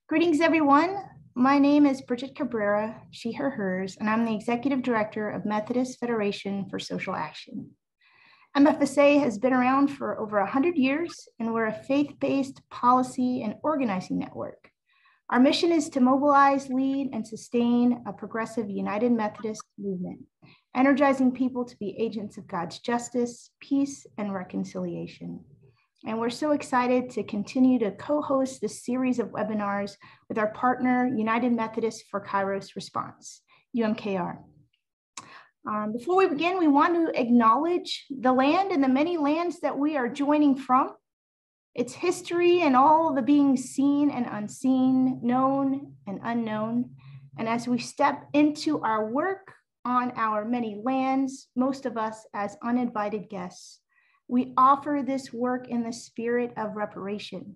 Greetings, everyone. My name is Bridget Cabrera, she, her, hers, and I'm the Executive Director of Methodist Federation for Social Action. MFSA has been around for over 100 years, and we're a faith-based policy and organizing network. Our mission is to mobilize, lead, and sustain a progressive United Methodist movement, energizing people to be agents of God's justice, peace, and reconciliation. And we're so excited to continue to co-host this series of webinars with our partner, United Methodist for Kairos Response, UMKR. Before we begin, we want to acknowledge the land and the many lands that we are joining from, its history and all the being seen and unseen, known and unknown. And as we step into our work on our many lands, most of us as uninvited guests, we offer this work in the spirit of reparation,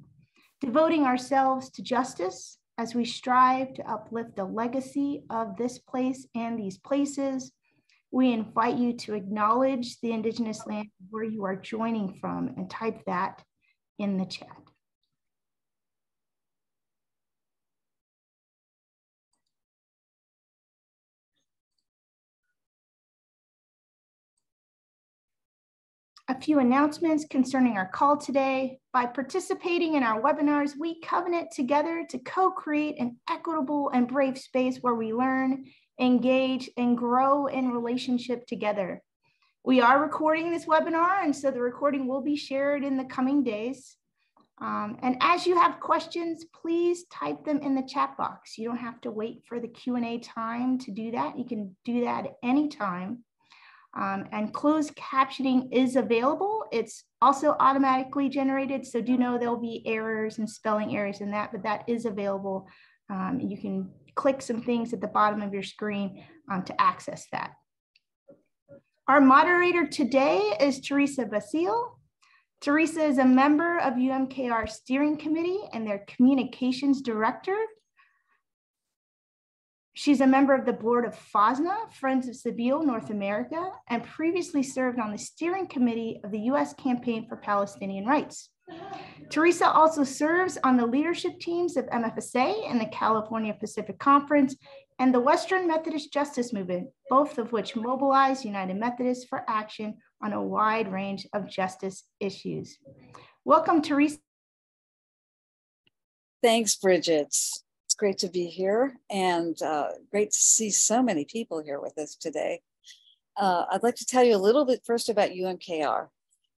devoting ourselves to justice as we strive to uplift the legacy of this place and these places. We invite you to acknowledge the Indigenous land where you are joining from and type that in the chat. A few announcements concerning our call today. By participating in our webinars, we covenant together to co-create an equitable and brave space where we learn, engage, and grow in relationship together. We are recording this webinar, and so the recording will be shared in the coming days. And as you have questions, please type them in the chat box. You don't have to wait for the Q&A time to do that. You can do that at any time. And closed captioning is available. It's also automatically generated, so do know there'll be errors and spelling errors in that, but that is available. You can click some things at the bottom of your screen to access that. Our moderator today is Teresa Basile. Teresa is a member of UMKR Steering Committee and their Communications Director. She's a member of the board of FOSNA, Friends of Sabeel North America, and previously served on the steering committee of the U.S. Campaign for Palestinian Rights. Teresa also serves on the leadership teams of MFSA and the California Pacific Conference and the Western Methodist Justice Movement, both of which mobilize United Methodists for action on a wide range of justice issues. Welcome, Teresa. Thanks, Bridget. It's great to be here and great to see so many people here with us today. I'd like to tell you a little bit first about UMKR.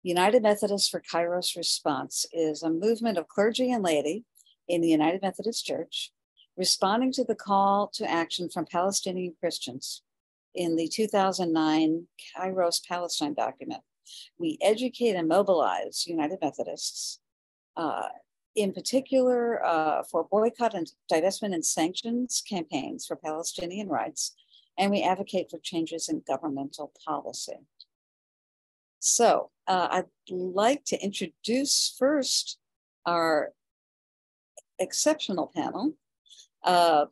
United Methodist for Kairos Response is a movement of clergy and laity in the United Methodist Church, responding to the call to action from Palestinian Christians in the 2009 Kairos Palestine document. We educate and mobilize United Methodists in particular for boycott and divestment and sanctions campaigns for Palestinian rights, and we advocate for changes in governmental policy. So I'd like to introduce first our exceptional panel. I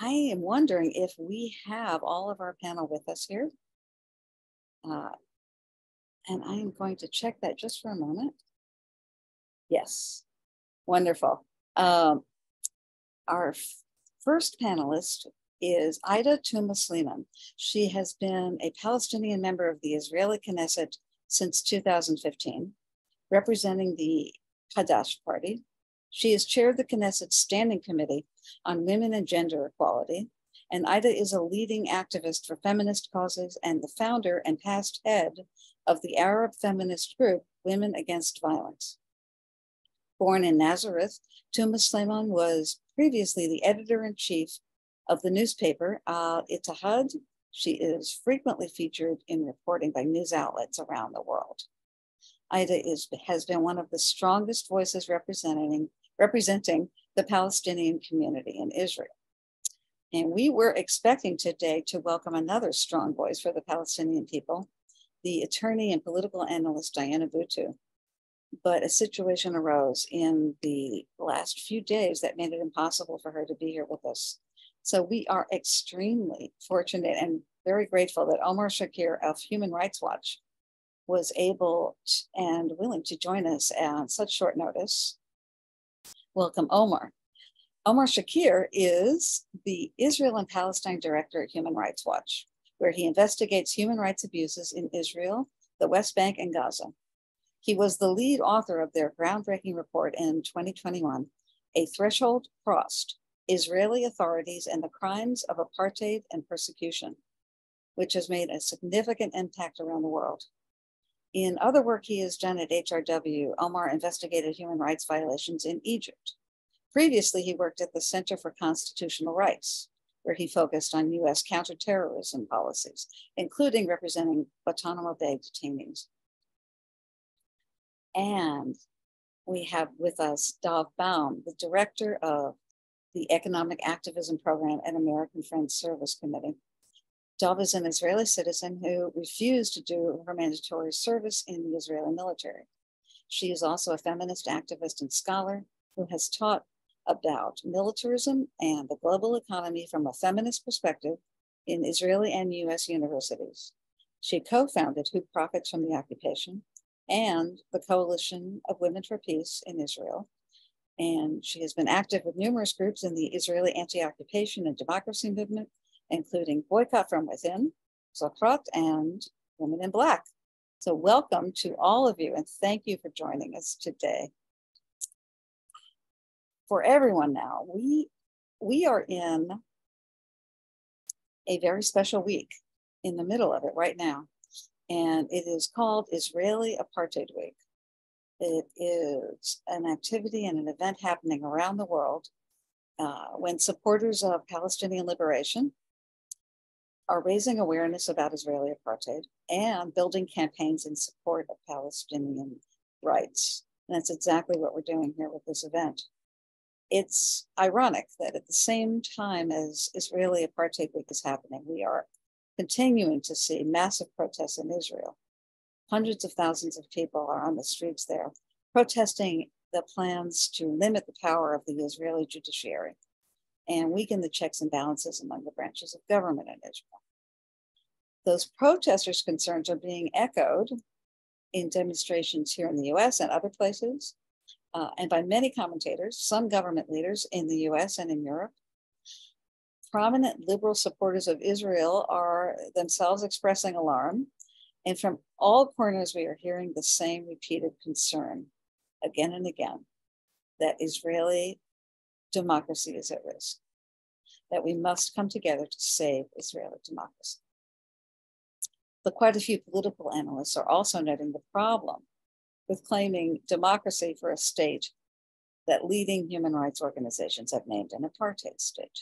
am wondering if we have all of our panel with us here. And I am going to check that just for a moment. Yes. Wonderful. Our first panelist is Ida Tuma-Sliman. She has been a Palestinian member of the Israeli Knesset since 2015, representing the Hadash Party. She is chair of the Knesset Standing Committee on Women and Gender Equality, and Ida is a leading activist for feminist causes and the founder and past head of the Arab feminist group Women Against Violence. Born in Nazareth, Tuma-Sliman was previously the editor-in-chief of the newspaper Ittihad. She is frequently featured in reporting by news outlets around the world. Ida has been one of the strongest voices representing the Palestinian community in Israel. And we were expecting today to welcome another strong voice for the Palestinian people, the attorney and political analyst Diana Buttu. But a situation arose in the last few days that made it impossible for her to be here with us. So we are extremely fortunate and very grateful that Omar Shakir of Human Rights Watch was able and willing to join us on such short notice. Welcome, Omar. Omar Shakir is the Israel and Palestine director at Human Rights Watch, where he investigates human rights abuses in Israel, the West Bank, and Gaza. He was the lead author of their groundbreaking report in 2021, A Threshold Crossed, Israeli Authorities and the Crimes of Apartheid and Persecution, which has made a significant impact around the world. In other work he has done at HRW, Omar investigated human rights violations in Egypt. Previously, he worked at the Center for Constitutional Rights, where he focused on US counterterrorism policies, including representing Guantanamo Bay detainees. And we have with us Dov Baum, the director of the Economic Activism Program at American Friends Service Committee. Dov is an Israeli citizen who refused to do her mandatory service in the Israeli military. She is also a feminist activist and scholar who has taught about militarism and the global economy from a feminist perspective in Israeli and US universities. She co-founded Who Profits from the Occupation and the Coalition of Women for Peace in Israel. And she has been active with numerous groups in the Israeli anti-occupation and democracy movement, including Boycott from Within, Zochrot, and Women in Black. So welcome to all of you, and thank you for joining us today. For everyone now, we are in a very special week, in the middle of it right now, and it is called Israeli Apartheid Week. It is an activity and an event happening around the world when supporters of Palestinian liberation are raising awareness about Israeli apartheid and building campaigns in support of Palestinian rights. And that's exactly what we're doing here with this event. It's ironic that at the same time as Israeli Apartheid Week is happening, we are continuing to see massive protests in Israel. Hundreds of thousands of people are on the streets there, protesting the plans to limit the power of the Israeli judiciary and weaken the checks and balances among the branches of government in Israel. Those protesters' concerns are being echoed in demonstrations here in the US and other places, and by many commentators, some government leaders in the US and in Europe. Prominent liberal supporters of Israel are themselves expressing alarm. And from all corners, we are hearing the same repeated concern again and again, that Israeli democracy is at risk, that we must come together to save Israeli democracy. But quite a few political analysts are also noting the problem with claiming democracy for a state that leading human rights organizations have named an apartheid state.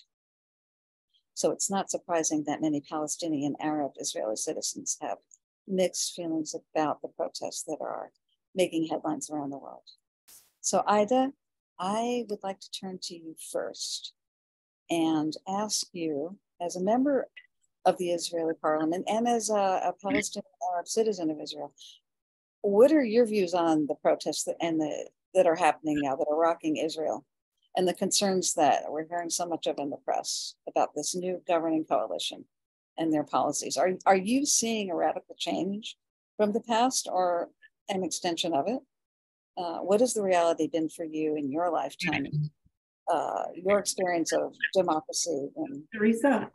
So it's not surprising that many Palestinian Arab Israeli citizens have mixed feelings about the protests that are making headlines around the world. So Ida, I would like to turn to you first and ask you, as a member of the Israeli parliament and as a Palestinian Arab citizen of Israel, what are your views on the protests that are happening now, that are rocking Israel, and the concerns that we're hearing so much of in the press about this new governing coalition and their policies? Are you seeing a radical change from the past or an extension of it? What has the reality been for you in your lifetime, your experience of democracy? Teresa,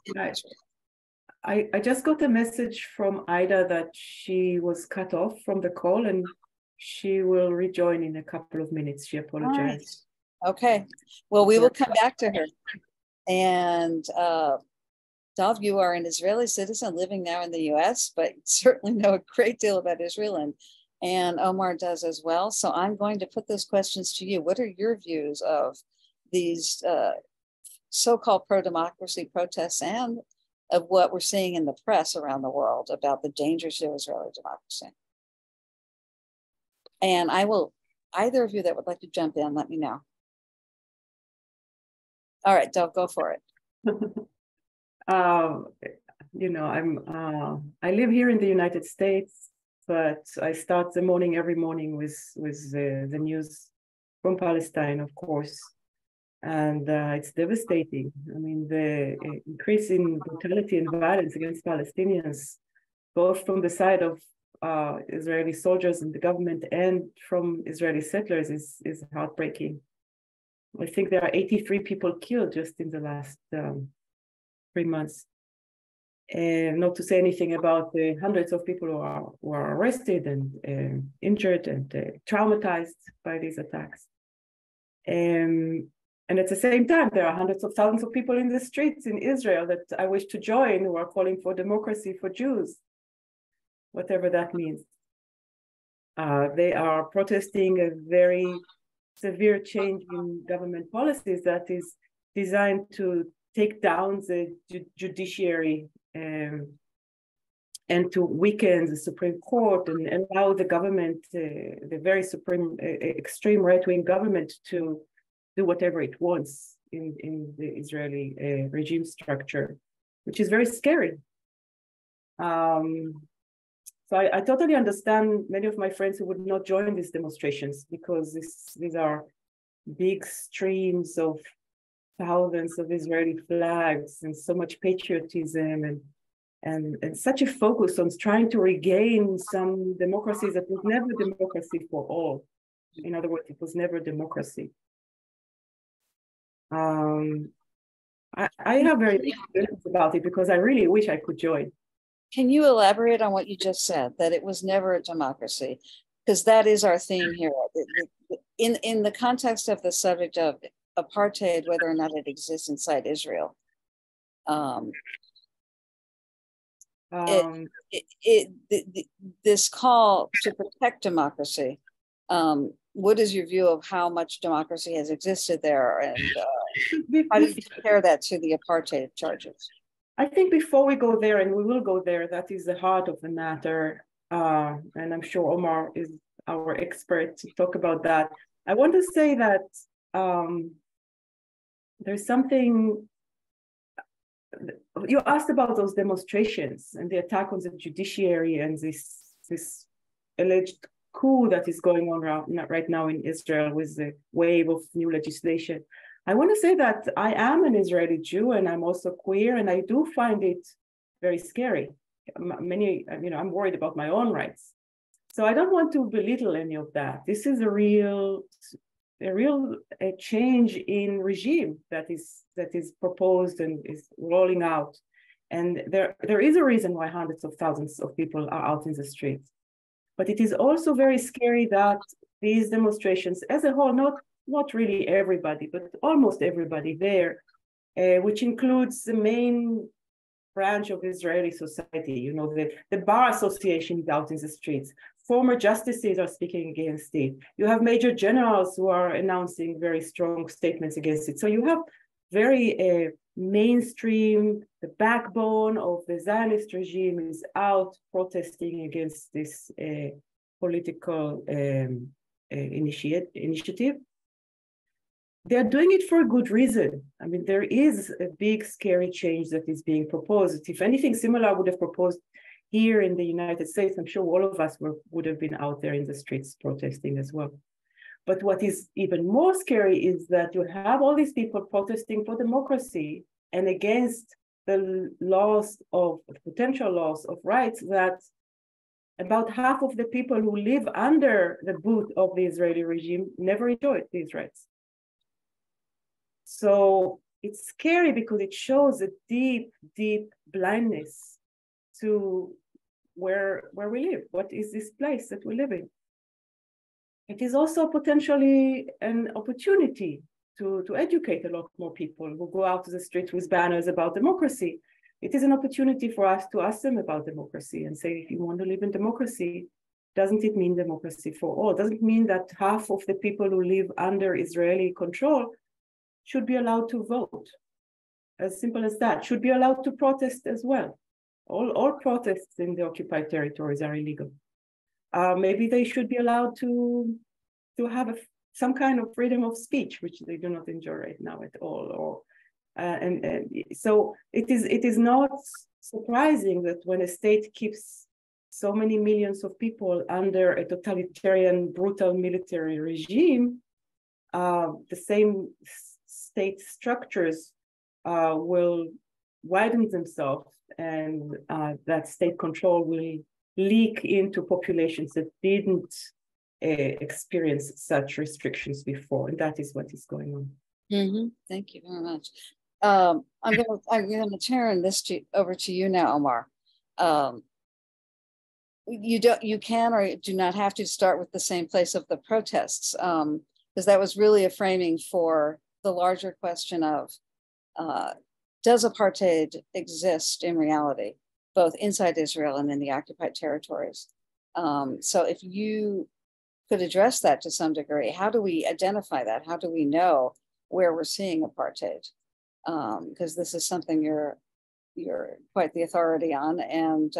I just got a message from Ida that she was cut off from the call and she will rejoin in a couple of minutes. She apologized. Right. Okay, well, we will come back to her. And Dov, you are an Israeli citizen living now in the US, but certainly know a great deal about Israel, and Omar does as well. So I'm going to put those questions to you. What are your views of these so-called pro-democracy protests and of what we're seeing in the press around the world about the dangers to Israeli democracy? And I will, either of you that would like to jump in, let me know. All right, Dov, go for it. You know, I live here in the United States, but I start the morning every morning with the news from Palestine, of course. And it's devastating. I mean, the increase in brutality and violence against Palestinians, both from the side of Israeli soldiers and the government and from Israeli settlers is heartbreaking. I think there are 83 people killed just in the last 3 months. And not to say anything about the hundreds of people who are arrested and injured and traumatized by these attacks. And at the same time, there are hundreds of thousands of people in the streets in Israel that I wish to join, who are calling for democracy for Jews, whatever that means. They are protesting a very severe change in government policies that is designed to take down the judiciary and to weaken the Supreme Court and allow the government, the very extreme right-wing government, to do whatever it wants in the Israeli regime structure, which is very scary. So I totally understand many of my friends who would not join these demonstrations, because these are big streams of thousands of Israeli flags and so much patriotism and such a focus on trying to regain some democracies that was never democracy for all. In other words, it was never democracy. I have very mixed feelings about it, because I really wish I could join. Can you elaborate on what you just said, that it was never a democracy? Because that is our theme here. In the context of the subject of apartheid, whether or not it exists inside Israel, this call to protect democracy, what is your view of how much democracy has existed there, and how do you compare that to the apartheid charges? I think before we go there, and we will go there, that is the heart of the matter, and I'm sure Omar is our expert to talk about that. I want to say that there's something. You asked about those demonstrations and the attack on the judiciary and this alleged coup that is going on right now in Israel with the wave of new legislation. I want to say that I am an Israeli Jew, and I'm also queer, and I do find it very scary. I'm worried about my own rights. So I don't want to belittle any of that. This is a real change in regime that is proposed and is rolling out. And there is a reason why hundreds of thousands of people are out in the streets. But it is also very scary that these demonstrations as a whole, not really everybody, but almost everybody there, which includes the main branch of Israeli society, the bar association is out in the streets. Former justices are speaking against it. You have major generals who are announcing very strong statements against it. So you have very mainstream, the backbone of the Zionist regime is out protesting against this political initiative. They're doing it for a good reason. I mean, there is a big, scary change that is being proposed. If anything similar, I would have proposed here in the United States. I'm sure all of us would have been out there in the streets protesting as well. But what is even more scary is that you have all these people protesting for democracy and against the potential loss of rights that about half of the people who live under the boot of the Israeli regime never enjoyed these rights. So it's scary because it shows a deep, deep blindness to where we live. What is this place that we live in? It is also potentially an opportunity to educate a lot more people who go out to the street with banners about democracy. It is an opportunity for us to ask them about democracy and say, if you want to live in democracy, doesn't it mean democracy for all? Doesn't it mean that half of the people who live under Israeli control should be allowed to vote? As simple as that. Should be allowed to protest as well. All protests in the occupied territories are illegal. Maybe they should be allowed to have some kind of freedom of speech, which they do not enjoy right now at all. So it is not surprising that when a state keeps so many millions of people under a totalitarian, brutal military regime, the same state structures will widen themselves, and that state control will leak into populations that didn't experience such restrictions before. And that is what is going on. Thank you very much. I'm gonna turn this over to you now, Omar. You can or do not have to start with the same place of the protests, because that was really a framing for the larger question of does apartheid exist in reality, both inside Israel and in the occupied territories? So if you could address that to some degree, how do we identify that? How do we know where we're seeing apartheid? Because this is something you're quite the authority on, and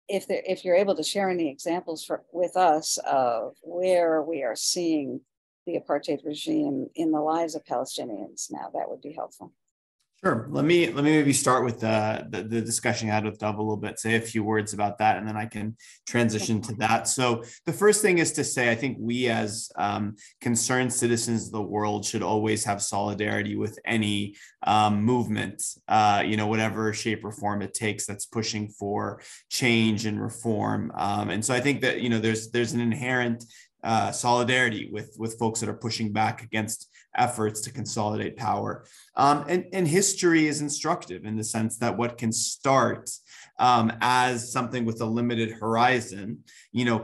if you're able to share any examples with us of where we are seeing the apartheid regime in the lives of Palestinians now, that would be helpful. Sure. Let me maybe start with the discussion I had with Dov a little bit, say a few words about that, and then I can transition to that. So the first thing is to say, I think we as concerned citizens of the world should always have solidarity with any movement, whatever shape or form it takes, that's pushing for change and reform. And so I think that, there's an inherent solidarity with folks that are pushing back against efforts to consolidate power. And history is instructive in the sense that what can start as something with a limited horizon,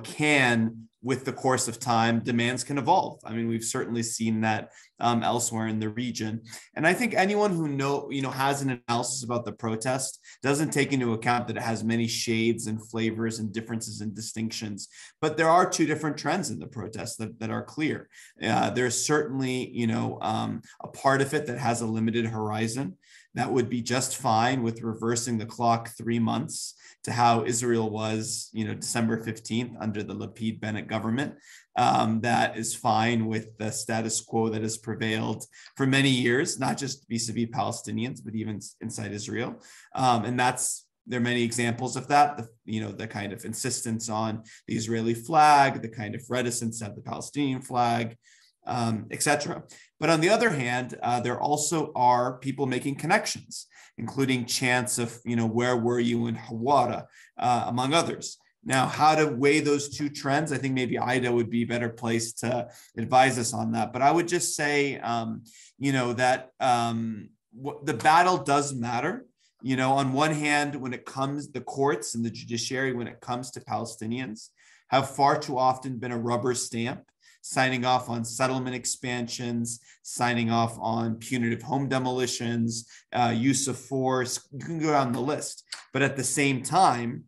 can, with the course of time, demands can evolve. I mean, we've certainly seen that elsewhere in the region. And I think anyone who has an analysis about the protest doesn't take into account that it has many shades and flavors and differences and distinctions. But there are two different trends in the protest that are clear. There's certainly, a part of it that has a limited horizon that would be just fine with reversing the clock 3 months to how Israel was, December 15th under the Lapid-Bennett government. That is fine with the status quo that has prevailed for many years, not just vis-a-vis Palestinians, but even inside Israel. And there are many examples of that, the kind of insistence on the Israeli flag, the kind of reticence to have the Palestinian flag, etc. But on the other hand, there also are people making connections, including chants of, where were you in Hawara, among others. Now, how to weigh those two trends, I think maybe Ida would be a better place to advise us on that. But I would just say, that the battle does matter. On one hand, when it comes, the courts and the judiciary, when it comes to Palestinians, have far too often been a rubber stamp, signing off on settlement expansions, signing off on punitive home demolitions, use of force. You can go down the list. But at the same time,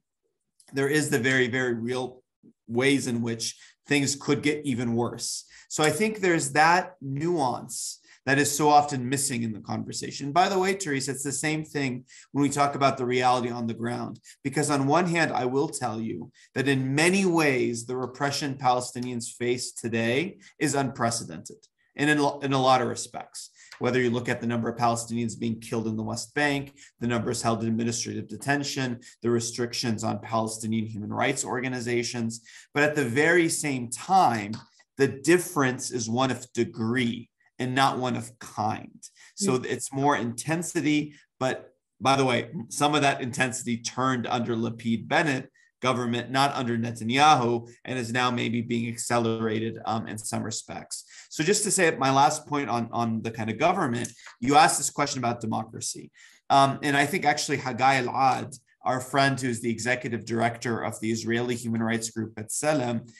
there is the very, very real ways in which things could get even worse. So I think there's that nuance that is so often missing in the conversation. By the way, Teresa, it's the same thing when we talk about the reality on the ground. Because on one hand, I will tell you that in many ways, the repression Palestinians face today is unprecedented, and in a lot of respects. Whether you look at the number of Palestinians being killed in the West Bank, the numbers held in administrative detention, the restrictions on Palestinian human rights organizations. But at the very same time, the difference is one of degree and not one of kind. So it's more intensity, but by the way, some of that intensity turned under Lapid-Bennett government, not under Netanyahu, and is now maybe being accelerated in some respects. So just to say my last point on the kind of government, you asked this question about democracy. And I think actually Hagai El-Ad, our friend who's the executive director of the Israeli human rights group B'Tselem,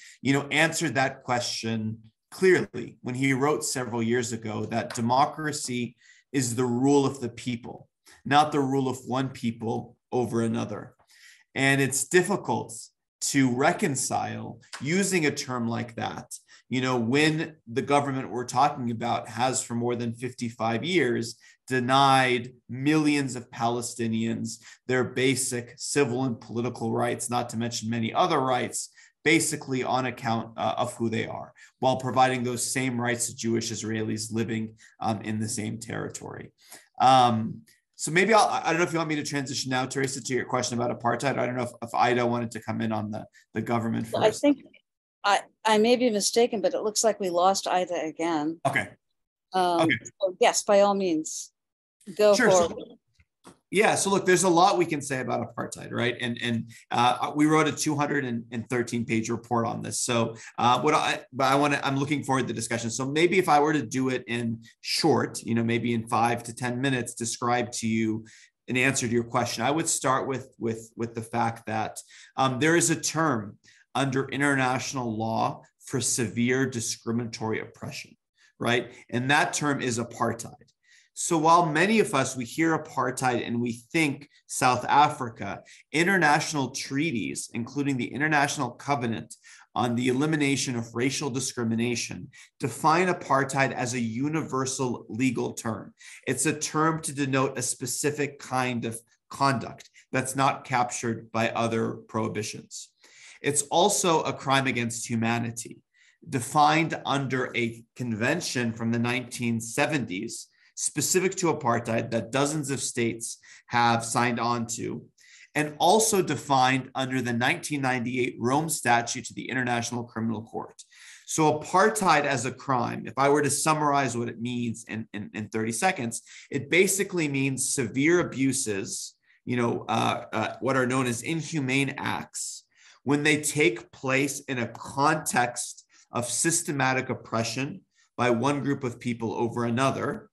answered that question clearly when he wrote several years ago that democracy is the rule of the people, not the rule of one people over another. And it's difficult to reconcile using a term like that, when the government we're talking about has for more than 55 years denied millions of Palestinians their basic civil and political rights, not to mention many other rights, basically on account of who they are, while providing those same rights to Jewish Israelis living in the same territory. So maybe I don't know if you want me to transition now, Teresa, to your question about apartheid. I don't know if Ida wanted to come in on the government first. I think I may be mistaken, but it looks like we lost Ida again. Okay. So yes, by all means, go sure, forward. Yeah, so look, there's a lot we can say about apartheid, right? And we wrote a 213-page report on this. So I'm looking forward to the discussion. So maybe if I were to do it in short, maybe in 5 to 10 minutes, describe to you an answer to your question, I would start with the fact that there is a term under international law for severe discriminatory oppression, right? And that term is apartheid. So while many of us, we hear apartheid and we think South Africa, international treaties, including the International Covenant on the Elimination of Racial Discrimination, define apartheid as a universal legal term. It's a term to denote a specific kind of conduct that's not captured by other prohibitions. It's also a crime against humanity, defined under a convention from the 1970s, specific to apartheid that dozens of states have signed on to, and also defined under the 1998 Rome Statute to the International Criminal Court. So apartheid as a crime, if I were to summarize what it means in 30 seconds, it basically means severe abuses, what are known as inhumane acts, when they take place in a context of systematic oppression by one group of people over another,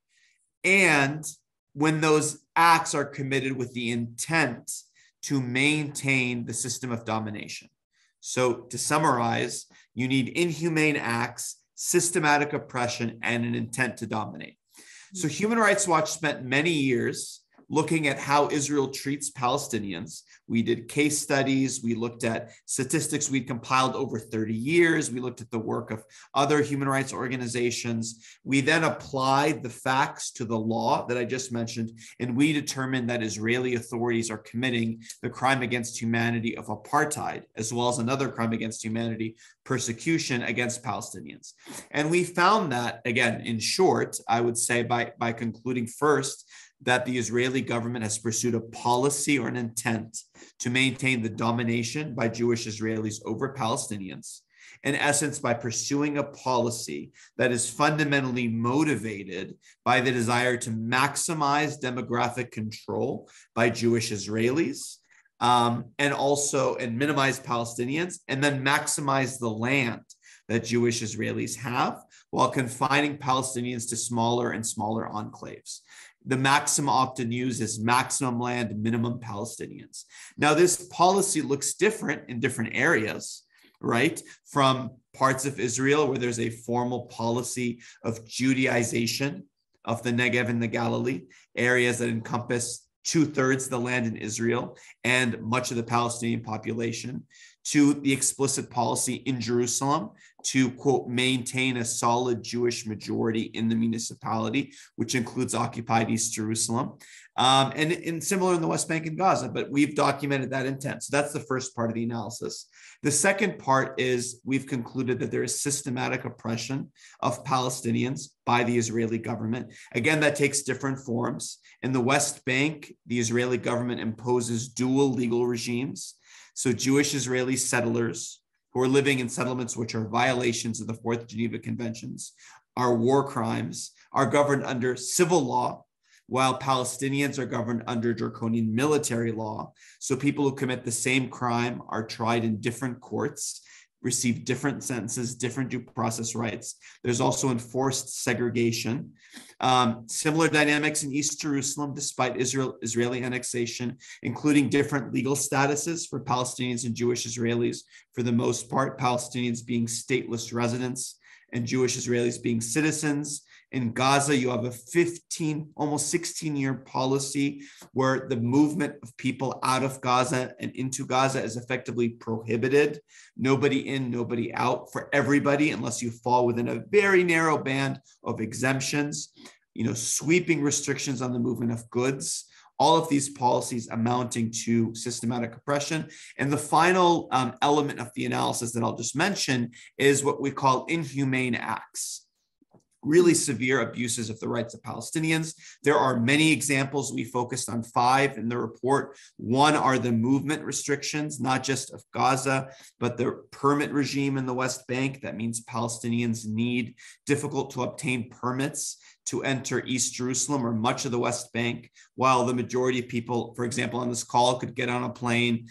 and when those acts are committed with the intent to maintain the system of domination. So to summarize, you need inhumane acts, systematic oppression, and an intent to dominate. So Human Rights Watch spent many years looking at how Israel treats Palestinians. We did case studies. We looked at statistics we'd compiled over 30 years. We looked at the work of other human rights organizations. We then applied the facts to the law that I just mentioned, and we determined that Israeli authorities are committing the crime against humanity of apartheid, as well as another crime against humanity, persecution against Palestinians. And we found that, again, in short, I would say by concluding first, that the Israeli government has pursued a policy or an intent to maintain the domination by Jewish Israelis over Palestinians, in essence, by pursuing a policy that is fundamentally motivated by the desire to maximize demographic control by Jewish Israelis, and minimize Palestinians, and then maximize the land that Jewish Israelis have, while confining Palestinians to smaller and smaller enclaves. The maxim often used is maximum land, minimum Palestinians. Now, this policy looks different in different areas, right? From parts of Israel where there's a formal policy of Judaization of the Negev and the Galilee, areas that encompass 2/3 of the land in Israel and much of the Palestinian population, to the explicit policy in Jerusalem to, quote, maintain a solid Jewish majority in the municipality, which includes occupied East Jerusalem, and similar in the West Bank and Gaza, but we've documented that intent. So that's the first part of the analysis. The second part is we've concluded that there is systematic oppression of Palestinians by the Israeli government. Again, that takes different forms. In the West Bank, the Israeli government imposes dual legal regimes. So Jewish Israeli settlers who are living in settlements which are violations of the Fourth Geneva Conventions, are war crimes, are governed under civil law, while Palestinians are governed under draconian military law. So people who commit the same crime are tried in different courts, receive different sentences, different due process rights. There's also enforced segregation. Similar dynamics in East Jerusalem, despite Israeli annexation, including different legal statuses for Palestinians and Jewish Israelis, for the most part, Palestinians being stateless residents and Jewish Israelis being citizens. In Gaza, you have a almost 16-year policy where the movement of people out of Gaza and into Gaza is effectively prohibited. Nobody in, nobody out for everybody, unless you fall within a very narrow band of exemptions, sweeping restrictions on the movement of goods. All of these policies amounting to systematic oppression. And the final element of the analysis that I'll just mention is what we call inhumane acts. really severe abuses of the rights of Palestinians. There are many examples. We focused on 5 in the report. One are the movement restrictions, not just of Gaza, but the permit regime in the West Bank. That means Palestinians need difficult to obtain permits to enter East Jerusalem or much of the West Bank, while the majority of people, for example, on this call could get on a plane,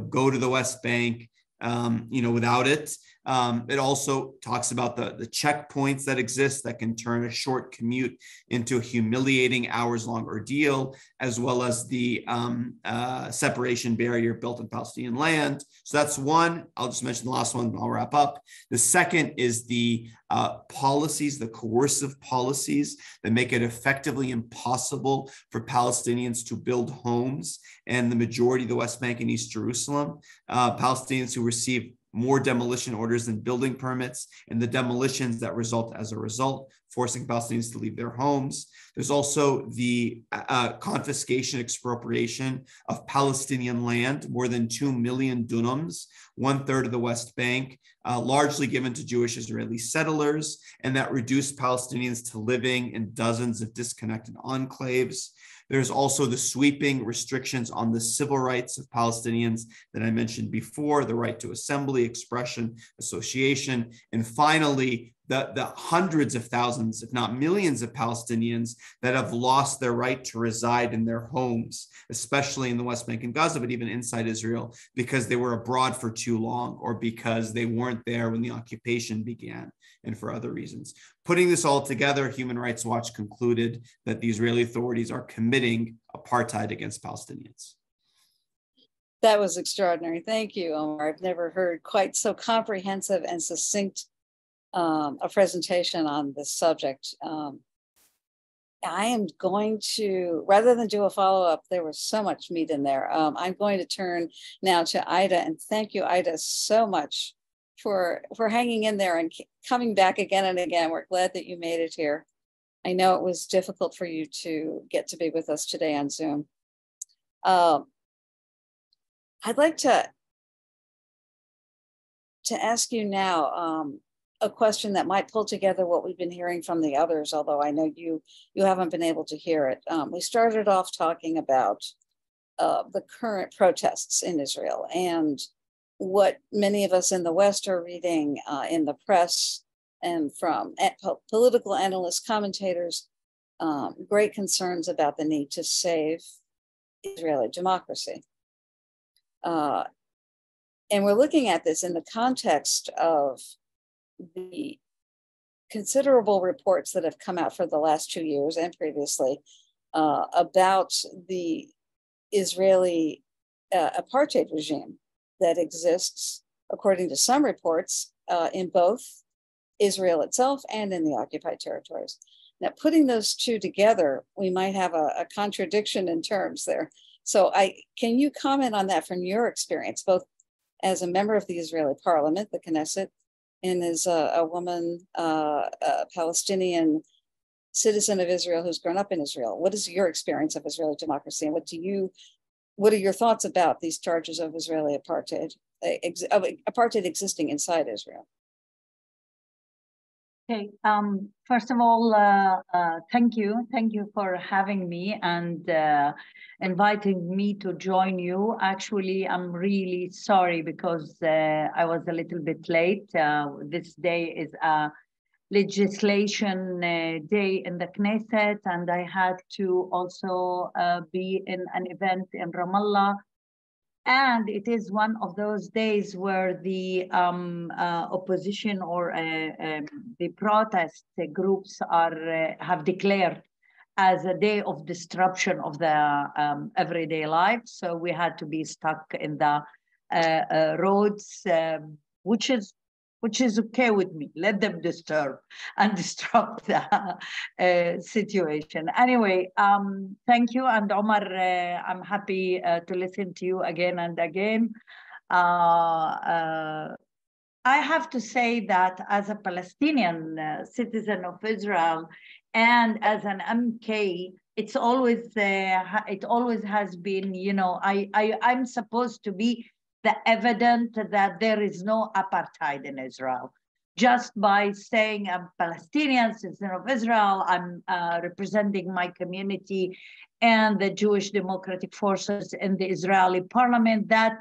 go to the West Bank, without it. It also talks about the checkpoints that exist that can turn a short commute into a humiliating hours-long ordeal, as well as the separation barrier built on Palestinian land. So that's one. I'll just mention the last one, and I'll wrap up. The second is the policies, the coercive policies that make it effectively impossible for Palestinians to build homes in the majority of the West Bank and East Jerusalem. Palestinians who receive more demolition orders than building permits, and the demolitions that result as a result, forcing Palestinians to leave their homes. There's also the confiscation, expropriation of Palestinian land, more than 2 million dunams, 1/3 of the West Bank, largely given to Jewish Israeli settlers, and that reduced Palestinians to living in dozens of disconnected enclaves. There's also the sweeping restrictions on the civil rights of Palestinians that I mentioned before, the right to assembly, expression, association, and finally, the hundreds of thousands, if not millions of Palestinians that have lost their right to reside in their homes, especially in the West Bank and Gaza, but even inside Israel, because they were abroad for too long or because they weren't there when the occupation began, and for other reasons. Putting this all together, Human Rights Watch concluded that the Israeli authorities are committing apartheid against Palestinians. That was extraordinary. Thank you, Omar. I've never heard quite so comprehensive and succinct a presentation on this subject. I am going to, rather than do a follow-up, there was so much meat in there. I'm going to turn now to Ida, and thank you, Ida, so much for hanging in there and coming back again and again. We're glad that you made it here. I know it was difficult for you to get to be with us today on Zoom. I'd like to ask you now a question that might pull together what we've been hearing from the others, although I know you haven't been able to hear it. We started off talking about the current protests in Israel and what many of us in the West are reading in the press and from political analysts, commentators, great concerns about the need to save Israeli democracy. And we're looking at this in the context of the considerable reports that have come out for the last 2 years and previously about the Israeli apartheid regime that exists, according to some reports, in both Israel itself and in the occupied territories. Now, putting those two together, we might have a contradiction in terms there. So can you comment on that from your experience, both as a member of the Israeli parliament, the Knesset, and as a woman, a Palestinian citizen of Israel who's grown up in Israel? What is your experience of Israeli democracy, and what are your thoughts about these charges of Israeli apartheid, apartheid existing inside Israel? Okay, first of all, thank you for having me and inviting me to join you. Actually, I'm really sorry because I was a little bit late. This day is a legislation day in the Knesset, and I had to also be in an event in Ramallah. And it is one of those days where the opposition or the protest groups have declared as a day of disruption of the everyday life. So we had to be stuck in the roads, which is okay with me. Let them disturb and disrupt the situation. Anyway, thank you. And Omar, I'm happy to listen to you again and again. I have to say that as a Palestinian citizen of Israel and as an MK, it always has been, I'm supposed to be the evidence that there is no apartheid in Israel. just by saying I'm Palestinian, citizen of Israel, I'm representing my community and the Jewish democratic forces in the Israeli parliament. That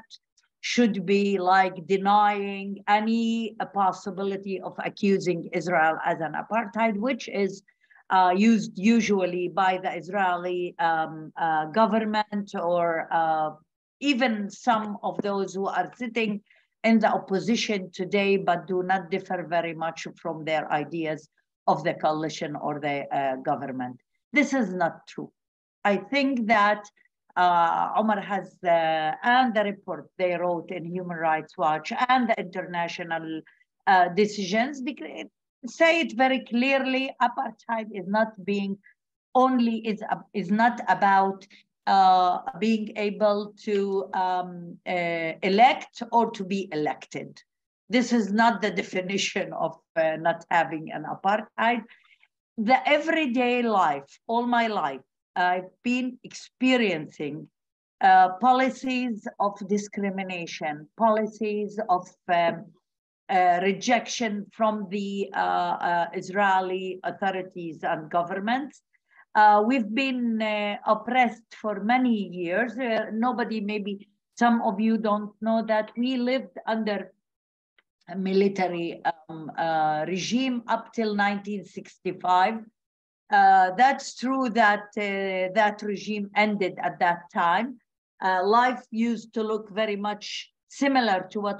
should be like denying any possibility of accusing Israel as an apartheid, which is used usually by the Israeli government or even some of those who are sitting in the opposition today, but do not differ very much from their ideas of the coalition or the government. This is not true. I think that Omar has, and the report they wrote in Human Rights Watch and the international decisions, say it very clearly, apartheid is not being only, is not about being able to elect or to be elected. This is not the definition of not having an apartheid. The everyday life, all my life, I've been experiencing policies of discrimination, policies of rejection from the Israeli authorities and governments. We've been oppressed for many years. Nobody, maybe some of you don't know that we lived under a military regime up till 1965. That's true that that regime ended at that time. Life used to look very much similar to what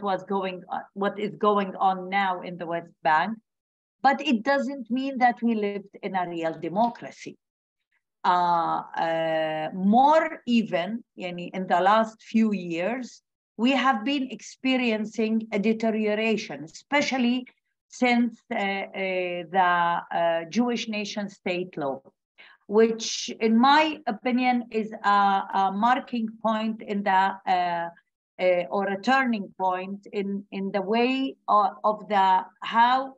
is going on now in the West Bank, but it doesn't mean that we lived in a real democracy. More even, in the last few years, we have been experiencing a deterioration, especially since the Jewish nation state law, which in my opinion is a marking point in the, or a turning point in the way of how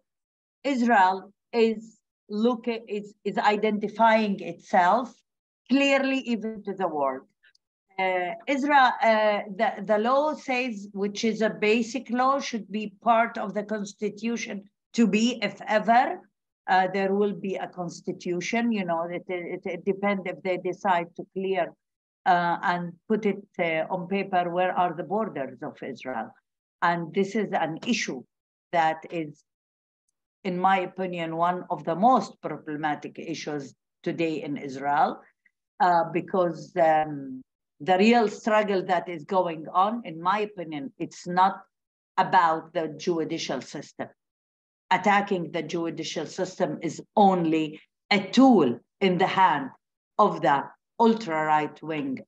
Israel is identifying itself clearly even to the world. Israel, the law says, which is a basic law, should be part of the constitution to be, if ever there will be a constitution. It depends if they decide to clear and put it on paper, where are the borders of Israel? And this is an issue that is, in my opinion, one of the most problematic issues today in Israel, because the real struggle that is going on, in my opinion, it's not about the judicial system. Attacking the judicial system is only a tool in the hand of the ultra-right-wing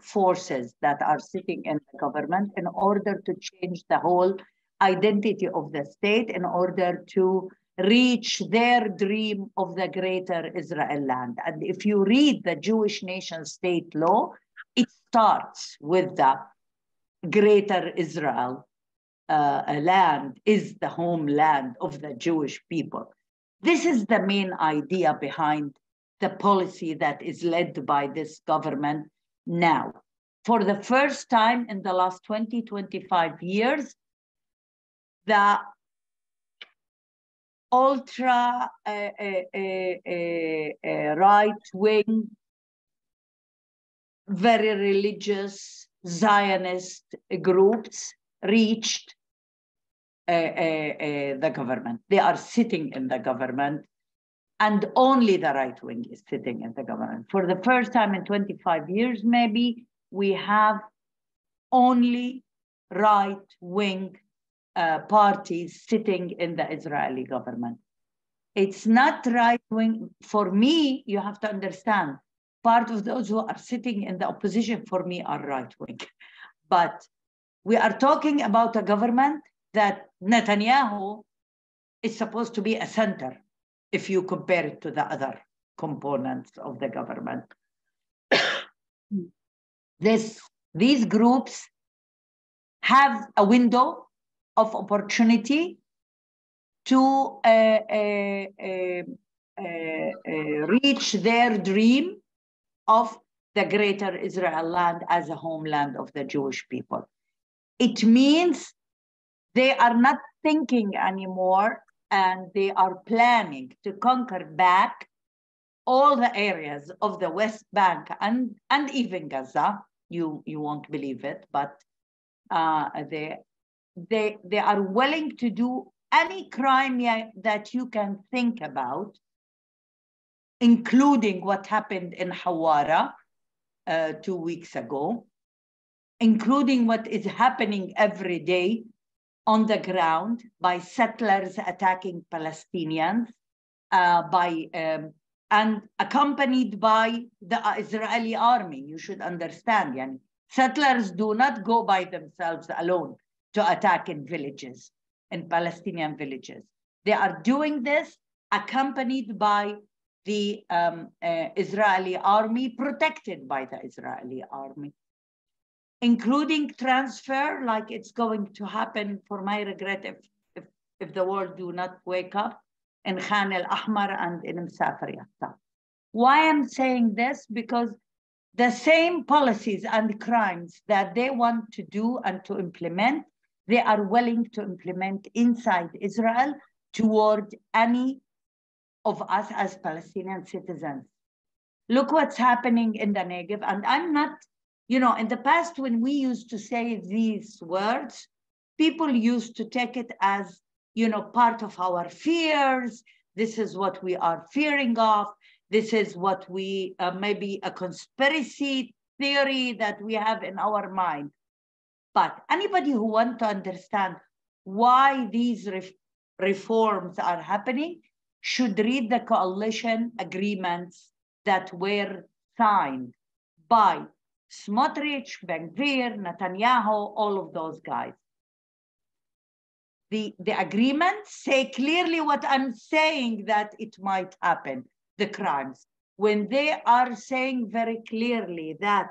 forces that are sitting in the government in order to change the whole identity of the state, in order to reach their dream of the greater Israel land. And if you read the Jewish nation state law, it starts with the greater Israel land is the homeland of the Jewish people. This is the main idea behind the policy that is led by this government now. For the first time in the last 20, 25 years, the ultra right-wing, very religious Zionist groups reached the government. They are sitting in the government, and only the right wing is sitting in the government. For the first time in 25 years, maybe, we have only right-wing parties sitting in the Israeli government. It's not right-wing. For me, you have to understand, part of those who are sitting in the opposition for me are right-wing. But we are talking about a government that Netanyahu is supposed to be a center, if you compare it to the other components of the government. These groups have a window of opportunity to reach their dream of the greater Israel land as a homeland of the Jewish people. It means they are not thinking anymore, and they are planning to conquer back all the areas of the West Bank and even Gaza. You won't believe it, but they are willing to do any crime that you can think about, including what happened in Hawara 2 weeks ago, including what is happening every day on the ground by settlers attacking Palestinians, and accompanied by the Israeli army. You should understand, yani, settlers do not go by themselves alone to attack in villages, in Palestinian villages. They are doing this accompanied by the Israeli army, protected by the Israeli army, including transfer, like it's going to happen, for my regret, if the world do not wake up, in Khan al-Ahmar and in Msafir Yatta. Why I'm saying this? Because the same policies and crimes that they want to do and to implement, they are willing to implement inside Israel toward any of us as Palestinian citizens. Look what's happening in the Negev. And I'm not, you know, in the past when we used to say these words, people used to take it as, you know, part of our fears. This is what we are fearing of. This is what we, maybe a conspiracy theory that we have in our mind. But anybody who wants to understand why these reforms are happening should read the coalition agreements that were signed by Smotrich, Ben-Gvir, Netanyahu, all of those guys. The agreements say clearly what I'm saying, that it might happen, the crimes. When they are saying very clearly that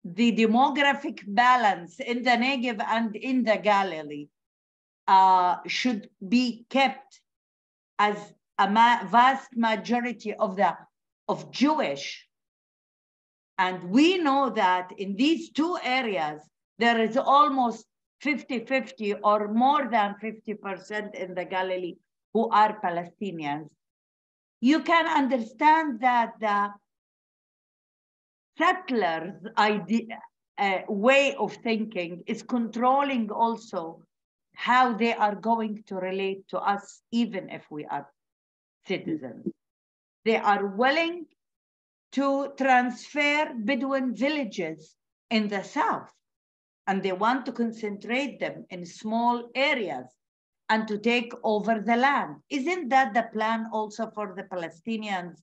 the demographic balance in the Negev and in the Galilee should be kept as a vast majority of Jewish. And we know that in these two areas, there is almost 50-50 or more than 50% in the Galilee who are Palestinians. You can understand that the settlers' way of thinking is controlling also how they are going to relate to us, even if we are citizens. They are willing to transfer Bedouin villages in the south, and they want to concentrate them in small areas and to take over the land. Isn't that the plan also for the Palestinians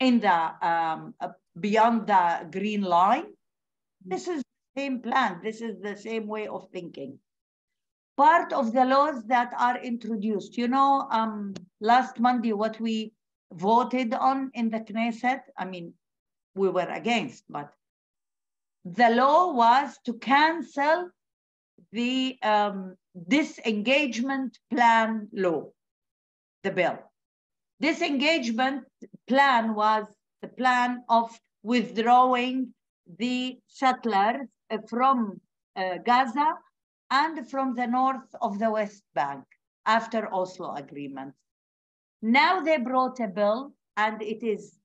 in the beyond the green line? This is the same plan. This is the same way of thinking. Part of the laws that are introduced, you know, last Monday, what we voted on in the Knesset, I mean, we were against, but the law was to cancel the disengagement plan law, the bill. Disengagement plan was the plan of withdrawing the settlers from Gaza and from the north of the West Bank after Oslo agreements. Now they brought a bill, and it is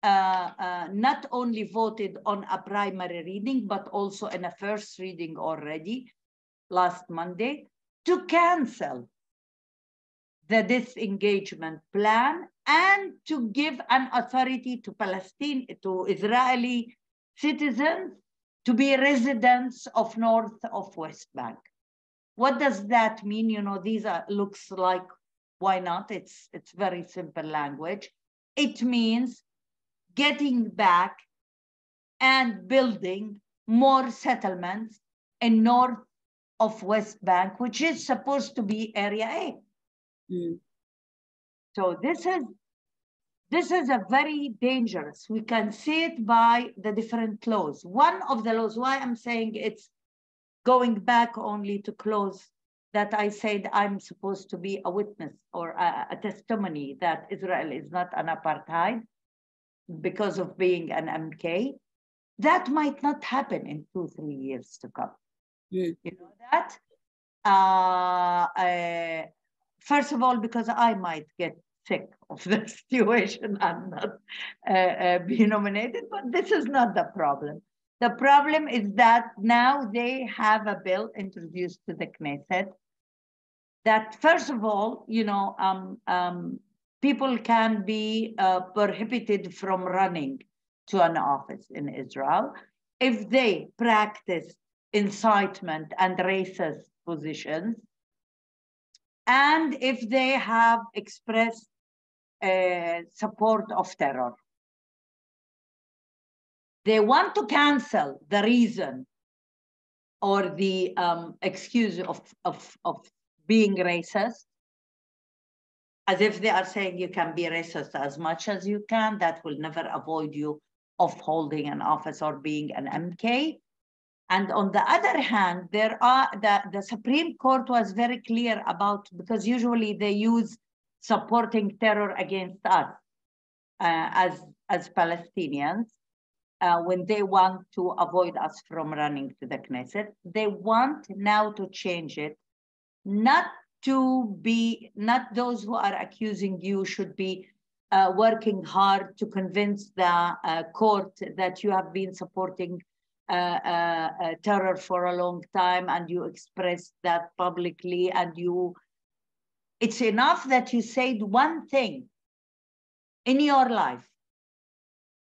not only voted on a primary reading, but also in a first reading already last Monday, to cancel the disengagement plan and to give an authority to Israeli citizens to be residents of north of West Bank. What does that mean? You know, these looks like, why not? It's very simple language. It means getting back and building more settlements in north of West Bank, which is supposed to be Area A. Mm. So this is a very dangerous. We can see it by the different laws. One of the laws, why I'm saying it's going back only to close, that I said I'm supposed to be a witness or a testimony that Israel is not an apartheid because of being an MK. that might not happen in 2-3 years to come. Mm. You know that? First of all, because I might get sick of the situation and not be nominated, but this is not the problem. The problem is that now they have a bill introduced to the Knesset that, first of all, you know, people can be prohibited from running to an office in Israel if they practice incitement and racist positions, and if they have expressed support of terror. They want to cancel the reason or the excuse of being racist, as if they are saying you can be racist as much as you can. That will never avoid you of holding an office or being an MK. And on the other hand, there are the Supreme Court was very clear about, because usually they use supporting terror against us as Palestinians when they want to avoid us from running to the Knesset. They want now to change it, not those who are accusing you should be working hard to convince the court that you have been supporting terror for a long time and you expressed that publicly, and it's enough that you said one thing in your life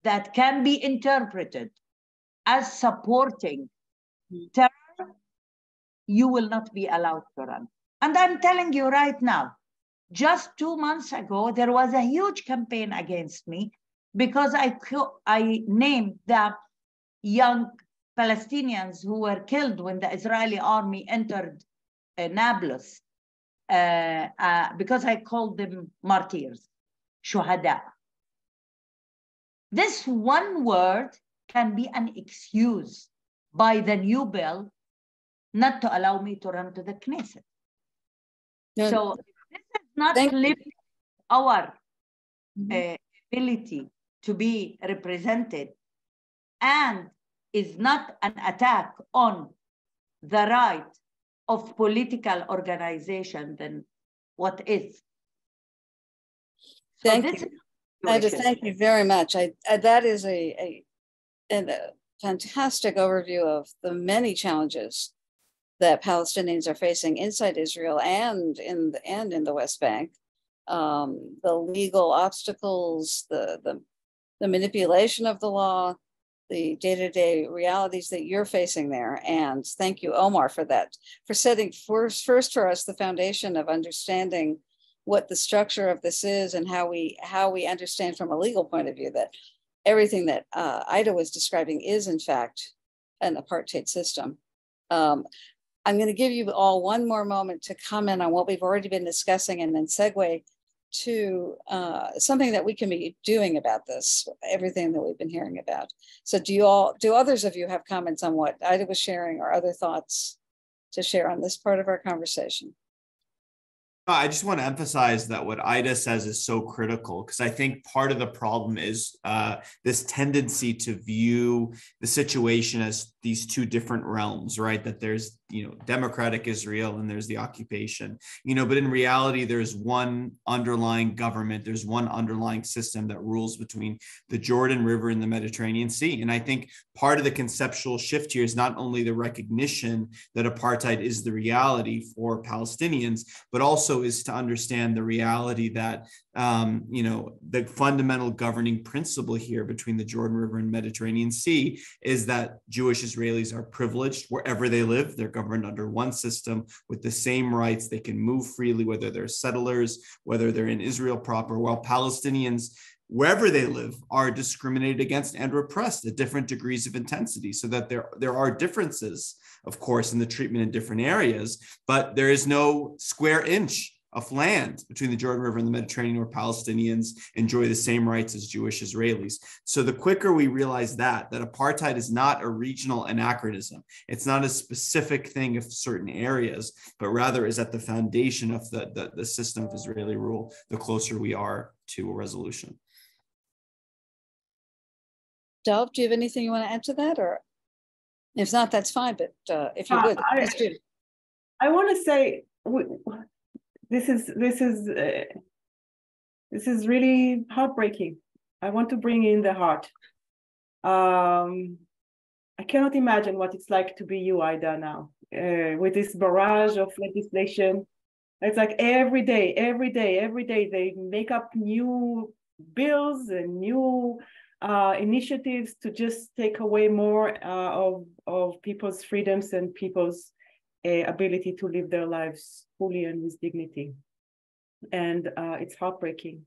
that can be interpreted as supporting terror, you will not be allowed to run. And I'm telling you right now, just 2 months ago, there was a huge campaign against me because I named the young Palestinians who were killed when the Israeli army entered Nablus, because I called them martyrs, shuhada. This one word can be an excuse by the new bill not to allow me to run to the Knesset. Yeah. So this is not limiting our ability to be represented, and is not an attack on the right of political organization, then what is? Thank you. Ida, thank you very much. That is a fantastic overview of the many challenges that Palestinians are facing inside Israel and in the West Bank. The legal obstacles, the manipulation of the law, the day-to-day realities that you're facing there. And thank you, Omar, for that, for setting first for us the foundation of understanding what the structure of this is and how we understand from a legal point of view that everything that Ida was describing is in fact an apartheid system. I'm going to give you all one more moment to comment on what we've already been discussing and then segue to something that we can be doing about this, everything that we've been hearing about. So do others of you have comments on what Ida was sharing or other thoughts to share on this part of our conversation? I just want to emphasize that what Ida says is so critical, because I think part of the problem is this tendency to view the situation as these two different realms, right? That there's, democratic Israel and there's the occupation, but in reality, there's one underlying government, there's one underlying system that rules between the Jordan River and the Mediterranean Sea. And I think part of the conceptual shift here is not only the recognition that apartheid is the reality for Palestinians, but also is to understand the reality that, the fundamental governing principle here between the Jordan River and Mediterranean Sea is that Jewish Israelis are privileged wherever they live. They're governed under one system with the same rights. They can move freely, whether they're settlers, whether they're in Israel proper, while Palestinians, wherever they live, are discriminated against and repressed at different degrees of intensity, so that there are differences, of course, in the treatment in different areas, but there is no square inch of land between the Jordan River and the Mediterranean where Palestinians enjoy the same rights as Jewish Israelis. So the quicker we realize that apartheid is not a regional anachronism, it's not a specific thing of certain areas, but rather is at the foundation of the system of Israeli rule, the closer we are to a resolution. Dove, do you have anything you want to add to that? Or if not, that's fine, but if you would, please do. I want to say this is really heartbreaking. I want to bring in the heart. I cannot imagine what it's like to be you, Ida, now with this barrage of legislation. It's like every day they make up new bills and new initiatives to just take away more of people's freedoms and people's ability to live their lives fully and with dignity. And it's heartbreaking.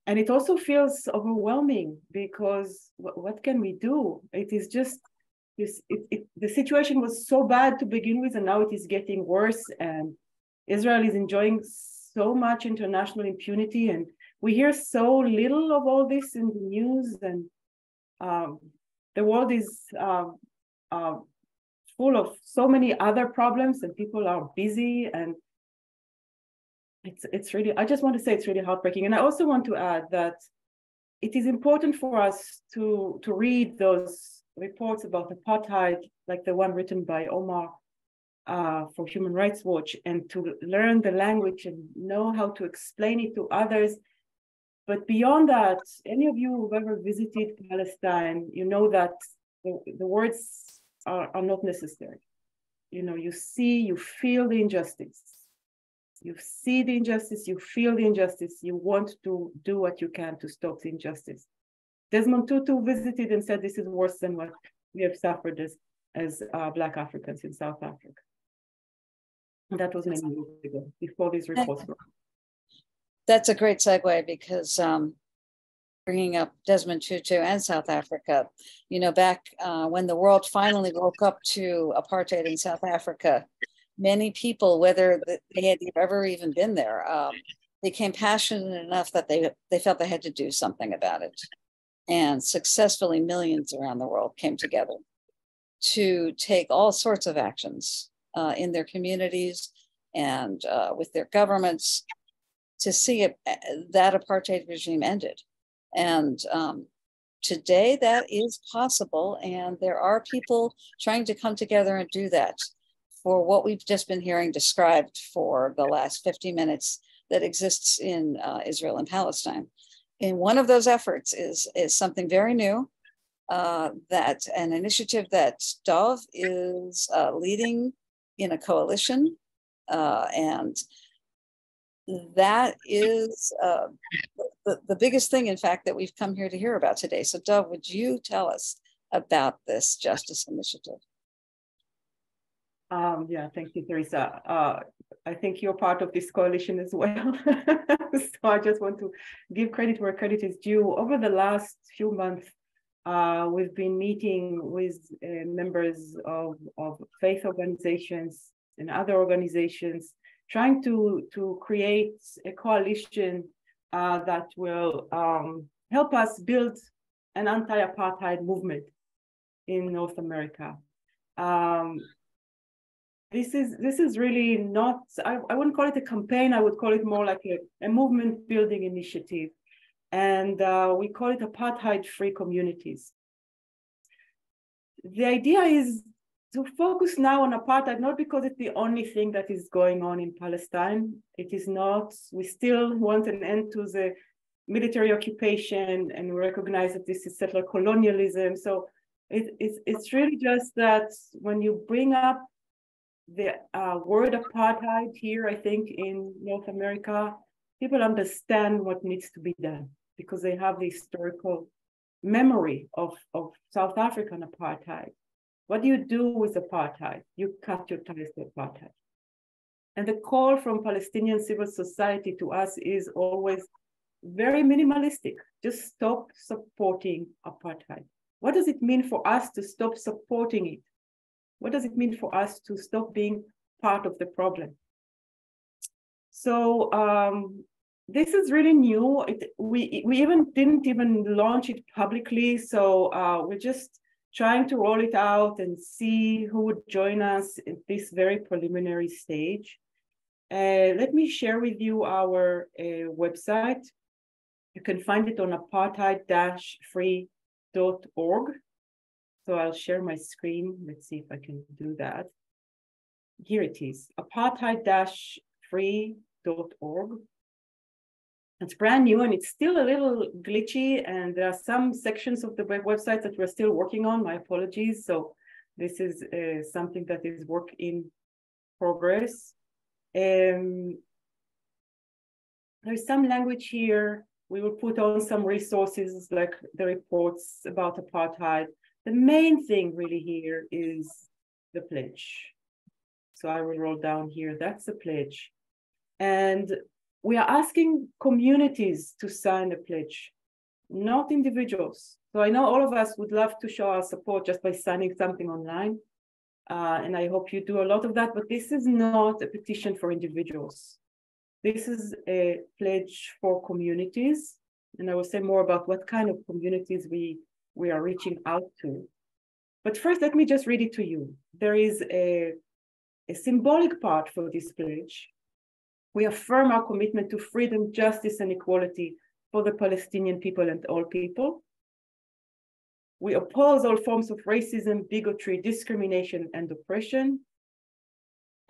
And it also feels overwhelming because what can we do? It is just this, the situation was so bad to begin with, and now it is getting worse. And Israel is enjoying so much international impunity, and we hear so little of all this in the news. And the world is full of so many other problems, and people are busy, and it's really, I just want to say it's really heartbreaking. And I also want to add that it is important for us to read those reports about apartheid, like the one written by Omar for Human Rights Watch, and to learn the language and know how to explain it to others. But beyond that, any of you who've ever visited Palestine, you know that the words are not necessary. You know, you see, you feel the injustice. You see the injustice, you feel the injustice, you want to do what you can to stop the injustice. Desmond Tutu visited and said this is worse than what we have suffered as Black Africans in South Africa. And that was many years ago, before these reports were. That's a great segue, because bringing up Desmond Tutu and South Africa, you know, back when the world finally woke up to apartheid in South Africa, many people, whether they had ever even been there, became passionate enough that they felt they had to do something about it. And successfully, millions around the world came together to take all sorts of actions in their communities and with their governments to see that apartheid regime ended. And today that is possible, and there are people trying to come together and do that for what we've just been hearing described for the last 50 minutes that exists in Israel and Palestine. And one of those efforts is something very new, that an initiative that Dov is leading in a coalition, and that is the biggest thing, in fact, that we've come here to hear about today. So Dov, would you tell us about this justice initiative? Yeah, thank you, Teresa. I think you're part of this coalition as well. So I just want to give credit where credit is due. Over the last few months, we've been meeting with members of faith organizations and other organizations, trying to create a coalition that will help us build an anti-apartheid movement in North America. This is really not, I wouldn't call it a campaign, I would call it more like a movement building initiative. And we call it Apartheid-Free Communities. The idea is to focus now on apartheid, not because it's the only thing that is going on in Palestine. It is not. We still want an end to the military occupation, and we recognize that this is settler-colonialism. So it's really just that when you bring up the word apartheid here, I think in North America, people understand what needs to be done because they have the historical memory of South African apartheid. What do you do with apartheid? You cut your ties to apartheid. And the call from Palestinian civil society to us is always very minimalistic. Just stop supporting apartheid. What does it mean for us to stop supporting it? What does it mean for us to stop being part of the problem? So this is really new. We didn't even launch it publicly. So we're just trying to roll it out and see who would join us at this very preliminary stage. Let me share with you our website. You can find it on apartheid-free apartheid-free.org. So I'll share my screen. Let's see if I can do that. Here it is, apartheid-free.org. It's brand new and it's still a little glitchy, and there are some sections of the website that we're still working on. My apologies. So this is something that is work in progress. There's some language here. We will put on some resources like the reports about apartheid. The main thing really here is the pledge. So I will roll down here. That's the pledge. And we are asking communities to sign the pledge, not individuals. So I know all of us would love to show our support just by signing something online. And I hope you do a lot of that, but this is not a petition for individuals. This is a pledge for communities. And I will say more about what kind of communities we are reaching out to. But first, let me just read it to you. There is a symbolic part for this pledge. We affirm our commitment to freedom, justice, and equality for the Palestinian people and all people. We oppose all forms of racism, bigotry, discrimination, and oppression.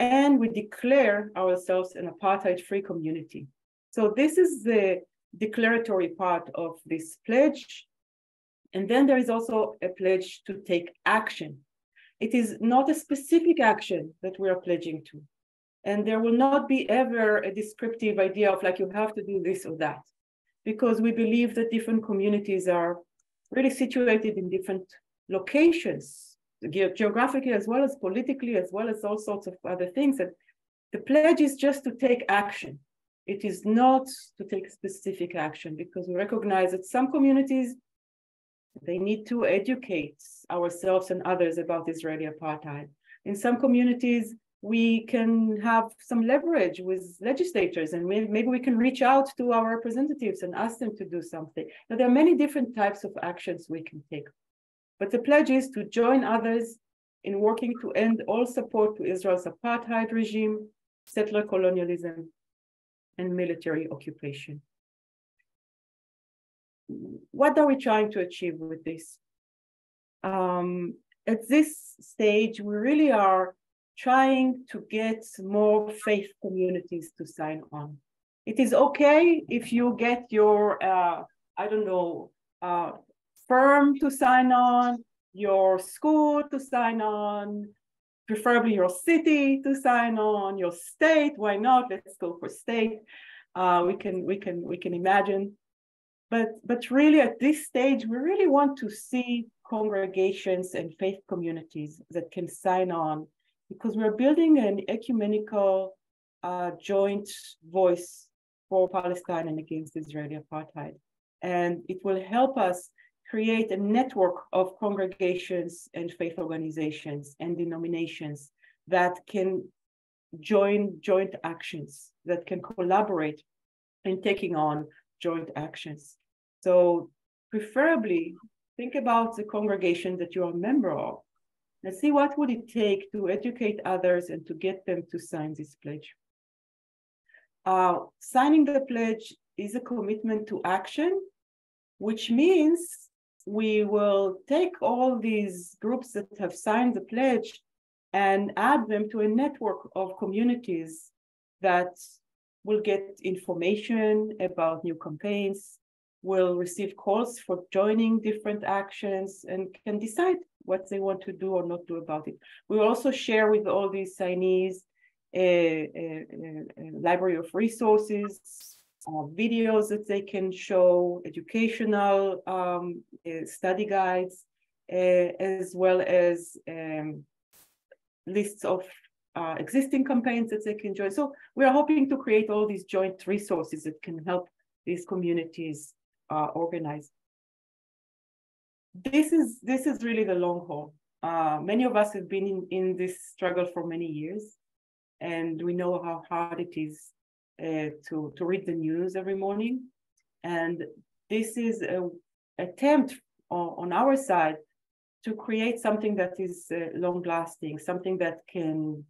And we declare ourselves an apartheid-free community. So this is the declaratory part of this pledge. And then there is also a pledge to take action. It is not a specific action that we are pledging to. And there will not be ever a descriptive idea of like, you have to do this or that, because we believe that different communities are really situated in different locations, geographically, as well as politically, as well as all sorts of other things. And the pledge is just to take action. It is not to take specific action, because we recognize that some communities, they need to educate ourselves and others about Israeli apartheid. In some communities, we can have some leverage with legislators, and maybe we can reach out to our representatives and ask them to do something. Now, there are many different types of actions we can take. But the pledge is to join others in working to end all support to Israel's apartheid regime, settler-colonialism, and military occupation. What are we trying to achieve with this? At this stage, we really are trying to get more faith communities to sign on. It is okay if you get your, firm to sign on, your school to sign on, preferably your city to sign on, your state. Why not? Let's go for state. We can imagine. But really at this stage, we really want to see congregations and faith communities that can sign on, because we're building an ecumenical joint voice for Palestine and against Israeli apartheid. And it will help us create a network of congregations and faith organizations and denominations that can join joint actions, that can collaborate in taking on joint actions. So preferably think about the congregation that you're a member of and see what would it take to educate others and to get them to sign this pledge. Signing the pledge is a commitment to action, which means we will take all these groups that have signed the pledge and add them to a network of communities that will get information about new campaigns, will receive calls for joining different actions, and can decide what they want to do or not do about it. We will also share with all these signees a library of resources, videos that they can show, educational study guides, as well as lists of existing campaigns that they can join. So we are hoping to create all these joint resources that can help these communities organize. This is really the long haul. Many of us have been in this struggle for many years, and we know how hard it is to read the news every morning. And this is an attempt on our side to create something that is long-lasting, something that can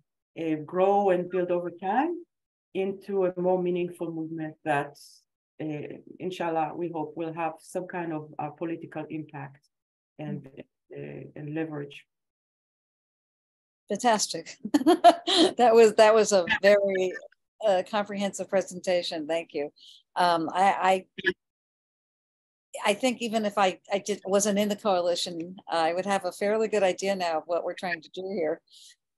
grow and build over time into a more meaningful movement that, inshallah, we hope will have some kind of political impact and leverage. Fantastic. That was a very comprehensive presentation. Thank you. I think even if I wasn't in the coalition, I would have a fairly good idea now of what we're trying to do here.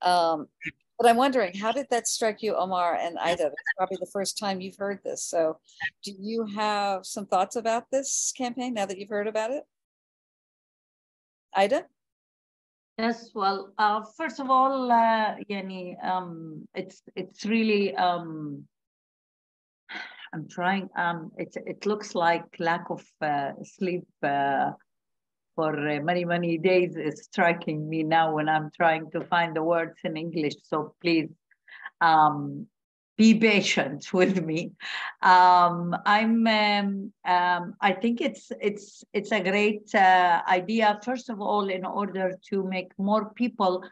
But I'm wondering, how did that strike you, Omar and Ida? It's probably the first time you've heard this. So do you have some thoughts about this campaign now that you've heard about it? Ida? Yes, well, first of all, Yani, it's really, I'm trying, it looks like lack of sleep for many, many days is striking me now when I'm trying to find the words in English. So please be patient with me. I think it's a great idea, first of all, in order to make more people,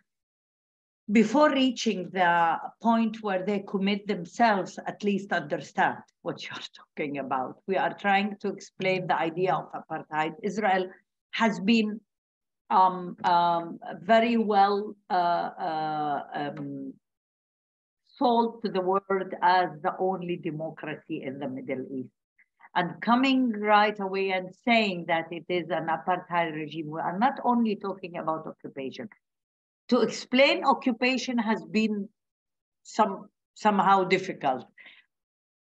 before reaching the point where they commit themselves, at least understand what you're talking about. We are trying to explain the idea of apartheid. Israel has been very well sold to the world as the only democracy in the Middle East. And coming right away and saying that it is an apartheid regime, we are not only talking about occupation. To explain occupation has been somehow difficult.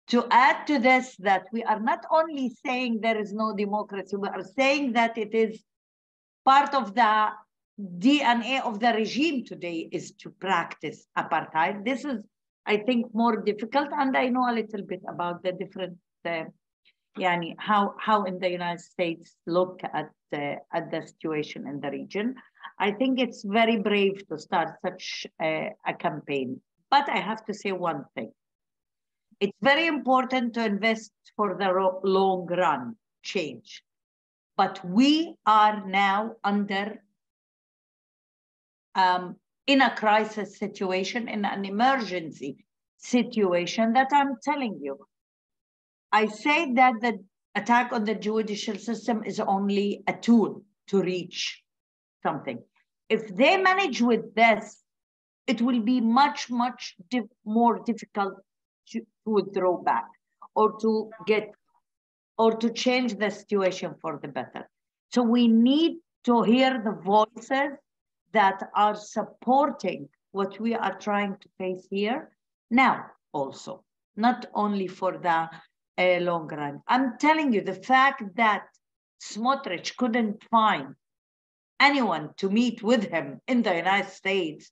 To add to this, that we are not only saying there is no democracy, we are saying that it is part of the DNA of the regime today is to practice apartheid. This is, I think, more difficult, and I know a little bit about the different, how in the United States look at the situation in the region. I think it's very brave to start such a campaign. But I have to say one thing. It's very important to invest for the long run change. But we are now under, in a crisis situation, in an emergency situation that I'm telling you. I say that the attack on the judicial system is only a tool to reach something. If they manage with this, it will be much, much more difficult to withdraw back or to change the situation for the better. So we need to hear the voices that are supporting what we are trying to face here now also, not only for the long run. I'm telling you, the fact that Smotrich couldn't find anyone to meet with him in the United States,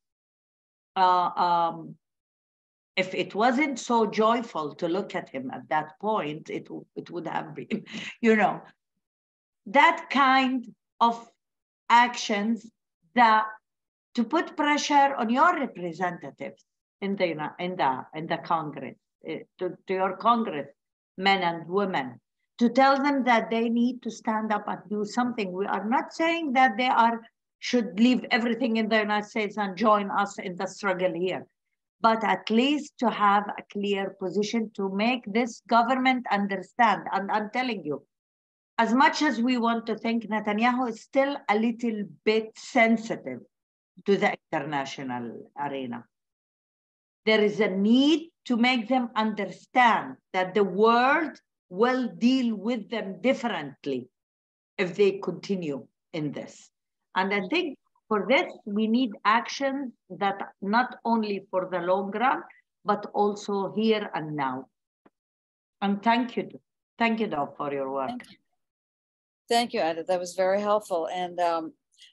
if it wasn't so joyful to look at him at that point, it would have been, that kind of actions that to put pressure on your representatives in the Congress, to your congressmen and women, to tell them that they need to stand up and do something. We are not saying that they should leave everything in the United States and join us in the struggle here, but at least to have a clear position to make this government understand. And I'm telling you, as much as we want to think, Netanyahu is still a little bit sensitive to the international arena. There is a need to make them understand that the world will deal with them differently if they continue in this. And I think for this, we need actions that not only for the long run, but also here and now. And thank you, Dov, for your work. Thank you, Ida. That was very helpful. And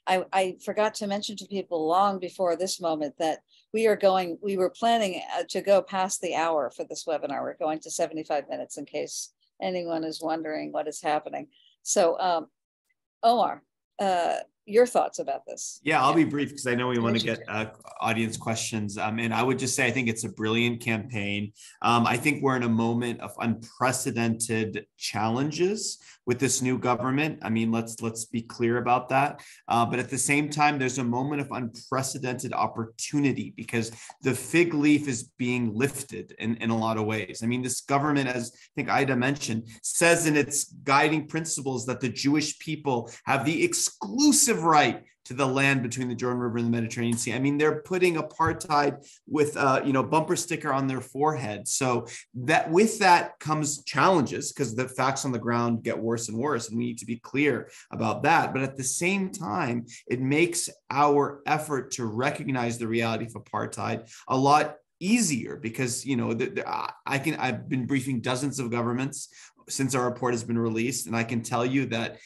I forgot to mention to people long before this moment that we were planning to go past the hour for this webinar. We're going to 75 minutes in case anyone is wondering what is happening. So Omar, your thoughts about this. Yeah, I'll be brief because I know we want to get audience questions. And I would just say I think it's a brilliant campaign. I think we're in a moment of unprecedented challenges with this new government. I mean, let's be clear about that. But at the same time, there's a moment of unprecedented opportunity because the fig leaf is being lifted in a lot of ways. I mean, this government, as I think Ida mentioned, says in its guiding principles that the Jewish people have the exclusive right to the land between the Jordan River and the Mediterranean Sea. I mean, they're putting apartheid with bumper sticker on their forehead. So that with that comes challenges because the facts on the ground get worse and worse, and we need to be clear about that. But at the same time, it makes our effort to recognize the reality of apartheid a lot easier because I've been briefing dozens of governments since our report has been released, and I can tell you that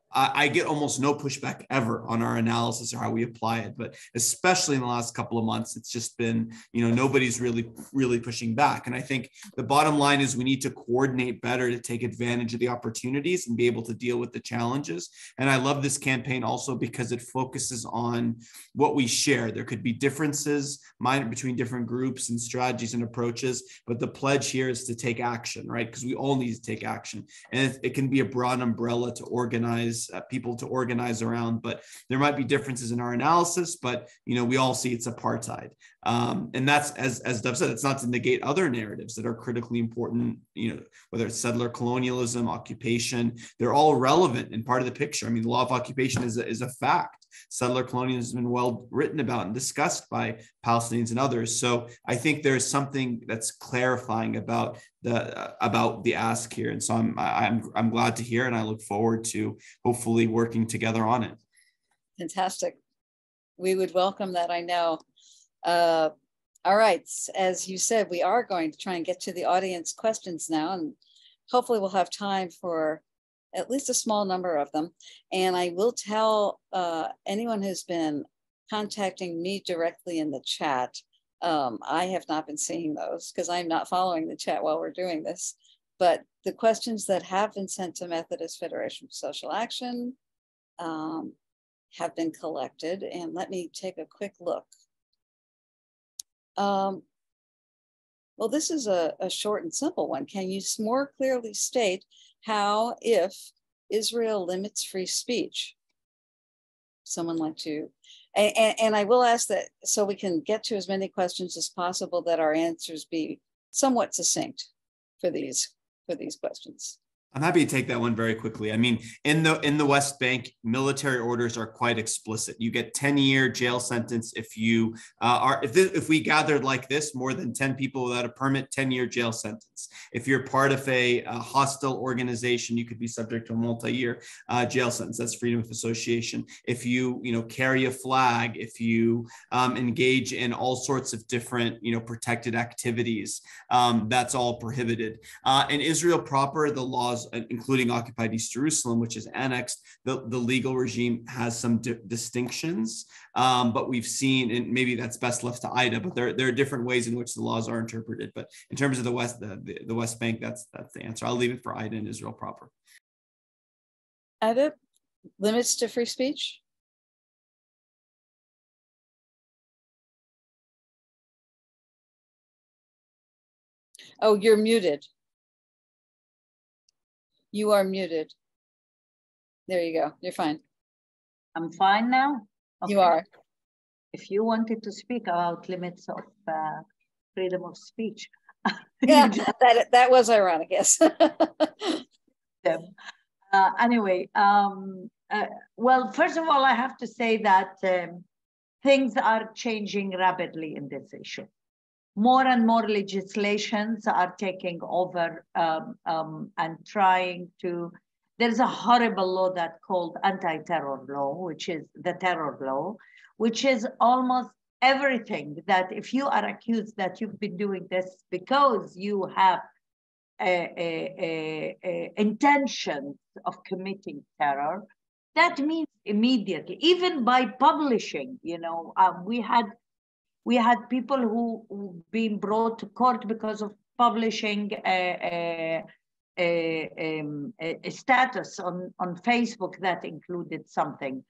I get almost no pushback ever on our analysis or how we apply it, but especially in the last couple of months, it's just been, nobody's really pushing back. And I think the bottom line is we need to coordinate better to take advantage of the opportunities and be able to deal with the challenges. And I love this campaign also because it focuses on what we share. There could be differences between different groups and strategies and approaches, but the pledge here is to take action, right? Because we all need to take action. And it can be a broad umbrella to organize people to organize around, but there might be differences in our analysis, but we all see it's apartheid. And that's, as Dov said, it's not to negate other narratives that are critically important, whether it's settler colonialism, occupation, they're all relevant and part of the picture. I mean, the law of occupation is a fact. Settler colonialism has been well written about and discussed by Palestinians and others. So I think there's something that's clarifying about the ask here. And so I'm glad to hear, and I look forward to hopefully working together on it. Fantastic. We would welcome that, I know. All right, as you said, we are going to try and get to the audience questions now, and hopefully we'll have time for at least a small number of them. And I will tell anyone who's been contacting me directly in the chat, I have not been seeing those because I'm not following the chat while we're doing this. But the questions that have been sent to Methodist Federation for Social Action have been collected. And let me take a quick look. Well, this is a short and simple one. Can you more clearly state how, if Israel limits free speech? Someone like to, and I will ask that so we can get to as many questions as possible, that our answers be somewhat succinct for these questions. I'm happy to take that one very quickly. I mean, in the West Bank, military orders are quite explicit. You get 10-year jail sentence if you if we gathered like this, more than 10 people without a permit, 10-year jail sentence. If you're part of a hostile organization, you could be subject to a multi-year jail sentence. That's freedom of association. If you carry a flag, if you engage in all sorts of different protected activities, that's all prohibited. In Israel proper, the laws, including occupied East Jerusalem, which is annexed, the legal regime has some distinctions, but we've seen, and maybe that's best left to Ida, but there are different ways in which the laws are interpreted. But in terms of the West Bank, that's the answer. I'll leave it for Ida and Israel proper. Ida, limits to free speech? Oh, you're muted. You are muted. There you go. You're fine. I'm fine now? Okay. You are. If you wanted to speak about limits of freedom of speech. Yeah, that was ironic, yes. Anyway, well, first of all, I have to say that things are changing rapidly in this issue. More and more legislations are taking over and trying to, there's a horrible law that's called anti-terror law, which is the terror law, which is almost everything that if you are accused that you've been doing this because you have intentions of committing terror, that means immediately, even by publishing, we had people who been brought to court because of publishing a status on Facebook that included something.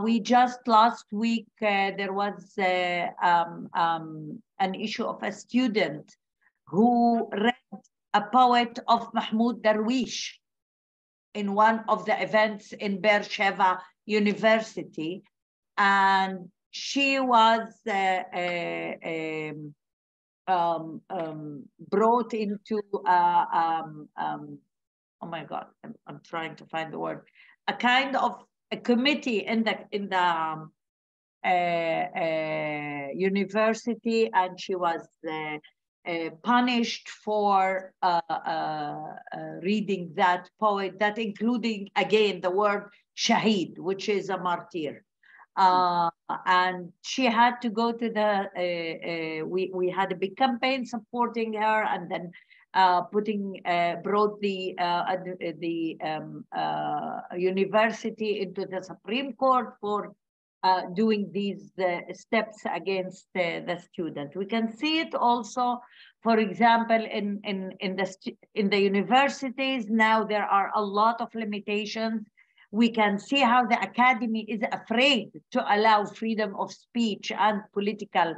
We just last week, there was an issue of a student who read a poet of Mahmoud Darwish in one of the events in Beersheba University. And she was brought into, oh my God, I'm trying to find the word, a kind of a committee in the university, and she was punished for reading that poet, that including again the word shaheed, which is a martyr. And she had to go to the, we had a big campaign supporting her, and then brought the university into the Supreme Court for doing these steps against the student. We can see it also, for example, in the universities. Now there are a lot of limitations. We can see how the academy is afraid to allow freedom of speech and political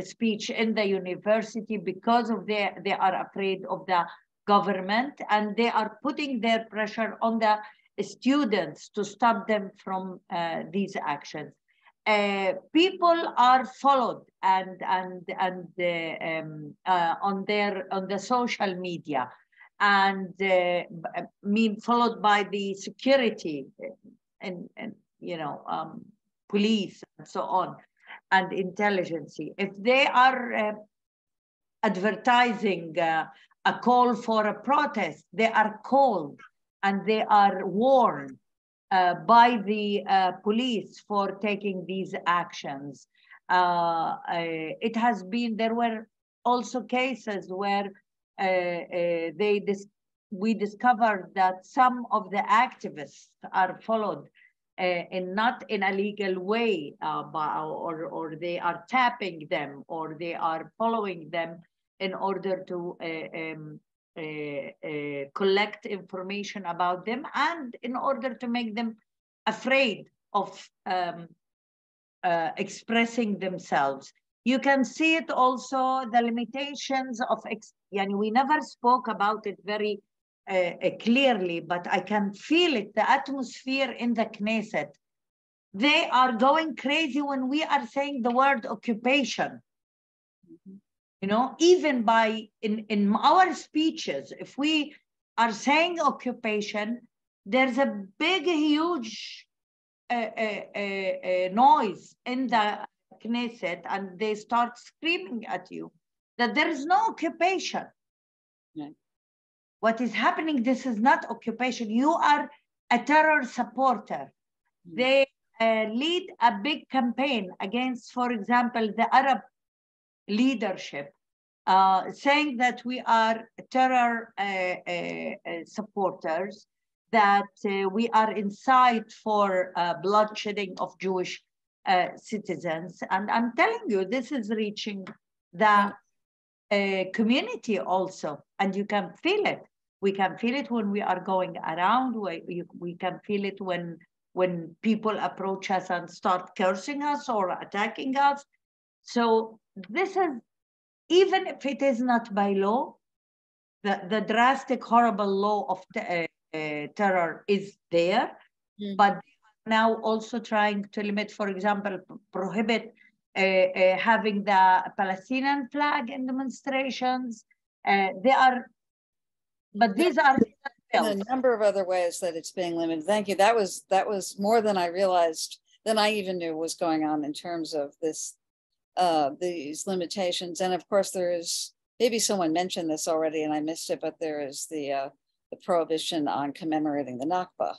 speech in the university because of they are afraid of the government, and they are putting their pressure on the students to stop them from these actions. People are followed and on the social media, and followed by the security and police and so on, and intelligence. If they are advertising a call for a protest, they are called and they are warned by the police for taking these actions. It has been, there were also cases where we discovered that some of the activists are followed not in a legal way, or they are tapping them, or they are following them in order to collect information about them, and in order to make them afraid of expressing themselves. You can see it also, the limitations of, we never spoke about it very clearly, but I can feel it, the atmosphere in the Knesset. They are going crazy when we are saying the word occupation. Even in our speeches, if we are saying occupation, there's a big, huge noise in the Knesset, and they start screaming at you that there is no occupation. Yeah. What is happening, this is not occupation. You are a terror supporter. They lead a big campaign against, for example, the Arab leadership, saying that we are terror supporters, that we are inside for bloodshedding of Jewish citizens. And I'm telling you, this is reaching the community also, and you can feel it. We can feel it when we are going around. We can feel it when people approach us and start cursing us or attacking us. So this is, even if it is not by law, the drastic, horrible law of terror is there, but now also trying to limit, for example, prohibit having the Palestinian flag in demonstrations. But these are a number of other ways that it's being limited. Thank you. That was more than I realized, than I even knew was going on in terms of this, these limitations. And of course, there is, maybe someone mentioned this already and I missed it, but there is the prohibition on commemorating the Nakba.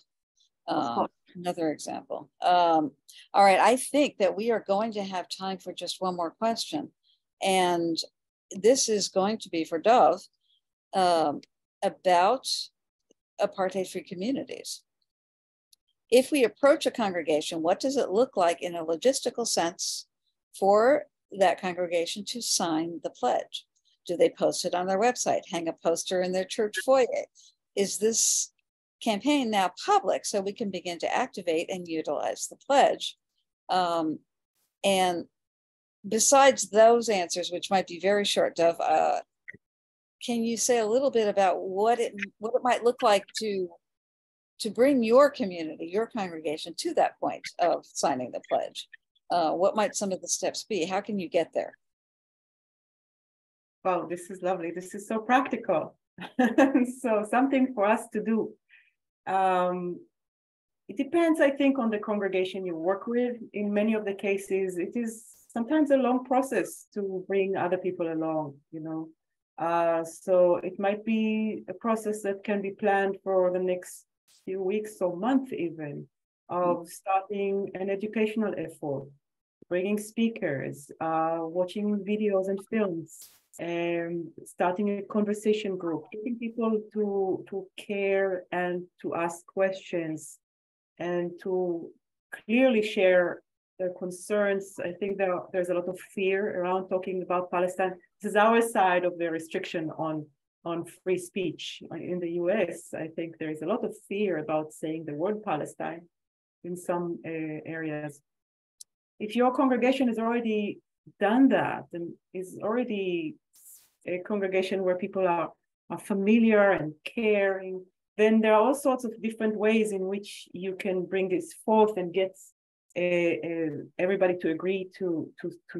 Another example. All right, I think that we are going to have time for just one more question. And this is going to be for Dov, about apartheid-free communities. If we approach a congregation, what does it look like in a logistical sense for that congregation to sign the pledge? Do they post it on their website, hang a poster in their church foyer? campaign now public so we can begin to activate and utilize the pledge. And besides those answers, which might be very short, Dove, can you say a little bit about what it might look like to bring your community, your congregation to that point of signing the pledge? What might some of the steps be? How can you get there? Wow, this is lovely. This is so practical. So something for us to do. It depends, I think, on the congregation you work with. In many of the cases, it is sometimes a long process to bring other people along, you know. So it might be a process that can be planned for the next few weeks or month even, of starting an educational effort, bringing speakers, watching videos and films, and starting a conversation group, getting people to care and to ask questions and to clearly share their concerns. I think there's a lot of fear around talking about Palestine. This is our side of the restriction on free speech in the US. I think there is a lot of fear about saying the word Palestine in some areas. If your congregation has already done that and is already a congregation where people are familiar and caring, then there are all sorts of different ways in which you can bring this forth and get everybody to agree to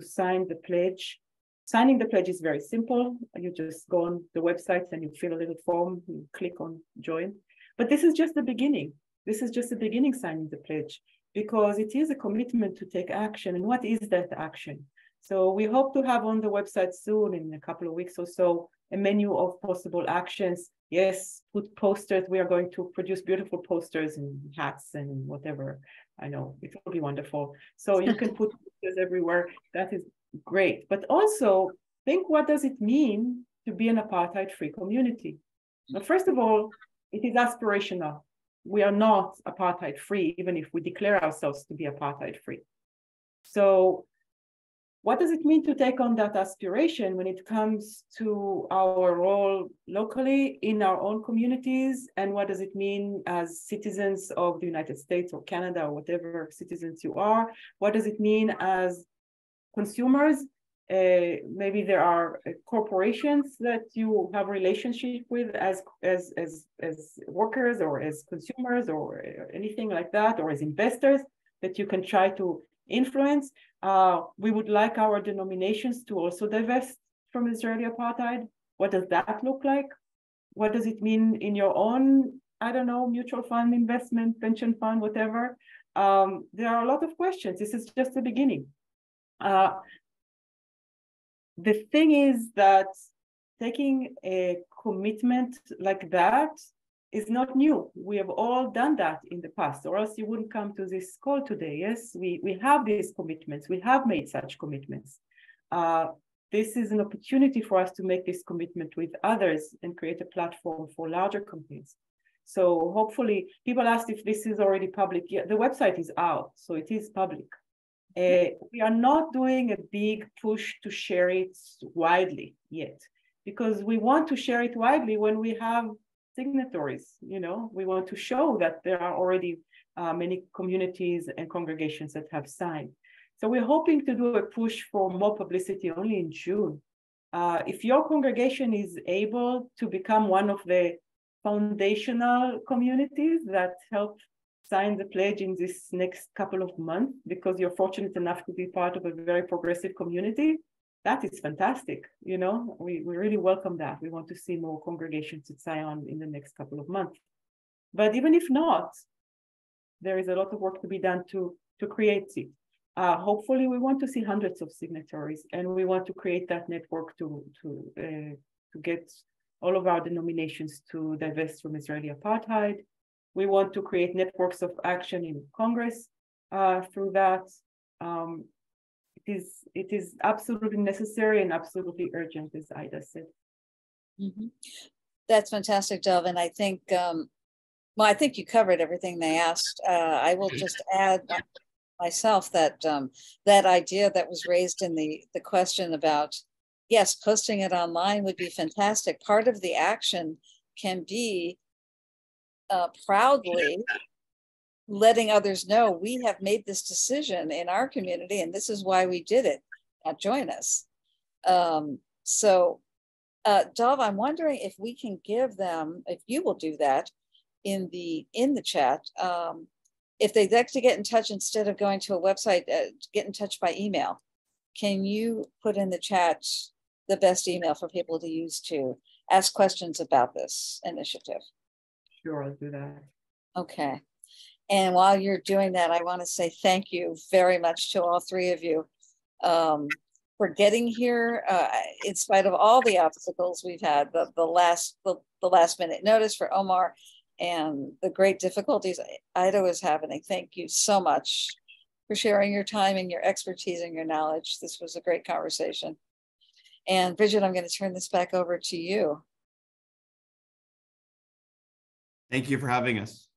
sign the pledge. Signing the pledge is very simple. You just go on the website and you fill a little form, you click on join. But this is just the beginning. This is just the beginning, signing the pledge, because it is a commitment to take action. And what is that action? So we hope to have on the website soon, in a couple of weeks or so, a menu of possible actions. Yes, put posters. We are going to produce beautiful posters and hats and whatever. I know it will be wonderful. So you can put posters everywhere. That is great. But also think, what does it mean to be an apartheid-free community? Now, first of all, it is aspirational. We are not apartheid-free, even if we declare ourselves to be apartheid-free. So what does it mean to take on that aspiration when it comes to our role locally in our own communities? And what does it mean as citizens of the United States or Canada or whatever citizens you are? What does it mean as consumers? Maybe there are corporations that you have a relationship with as workers or as consumers or anything like that, or as investors that you can try to influence. We would like our denominations to also divest from Israeli apartheid. What does that look like? What does it mean in your own, I don't know, mutual fund investment, pension fund, whatever? There are a lot of questions. This is just the beginning. The thing is that taking a commitment like that is not new. We have all done that in the past, or else you wouldn't come to this call today. Yes, we have these commitments. We have made such commitments. This is an opportunity for us to make this commitment with others and create a platform for larger campaigns. So hopefully, people asked if this is already public. Yeah, the website is out, so it is public. We are not doing a big push to share it widely yet, because we want to share it widely when we have signatories. You know, we want to show that there are already many communities and congregations that have signed. So we're hoping to do a push for more publicity only in June. If your congregation is able to become one of the foundational communities that help sign the pledge in this next couple of months, because you're fortunate enough to be part of a very progressive community, that is fantastic. You know, we really welcome that. We want to see more congregations to sign on in the next couple of months. But even if not, there is a lot of work to be done to create it. Hopefully, we want to see hundreds of signatories, and we want to create that network to get all of our denominations to divest from Israeli apartheid. We want to create networks of action in Congress through that. It is absolutely necessary and absolutely urgent, as Ida said. Mm-hmm. That's fantastic, Dove. And I think, well, I think you covered everything they asked. I will just add myself that that idea that was raised in the question about, yes, posting it online would be fantastic. Part of the action can be proudly letting others know we have made this decision in our community and this is why we did it. Now join us. Dov, I'm wondering if we can give them, if you will do that in the chat, if they'd like to get in touch instead of going to a website, get in touch by email. Can you put in the chat the best email for people to use to ask questions about this initiative? Sure, I'll do that. Okay. And while you're doing that, I want to say thank you very much to all three of you for getting here, in spite of all the obstacles we've had, the last minute notice for Omar and the great difficulties Ida was having. Thank you so much for sharing your time and your expertise and your knowledge. This was a great conversation. And Bridget, I'm going to turn this back over to you. Thank you for having us.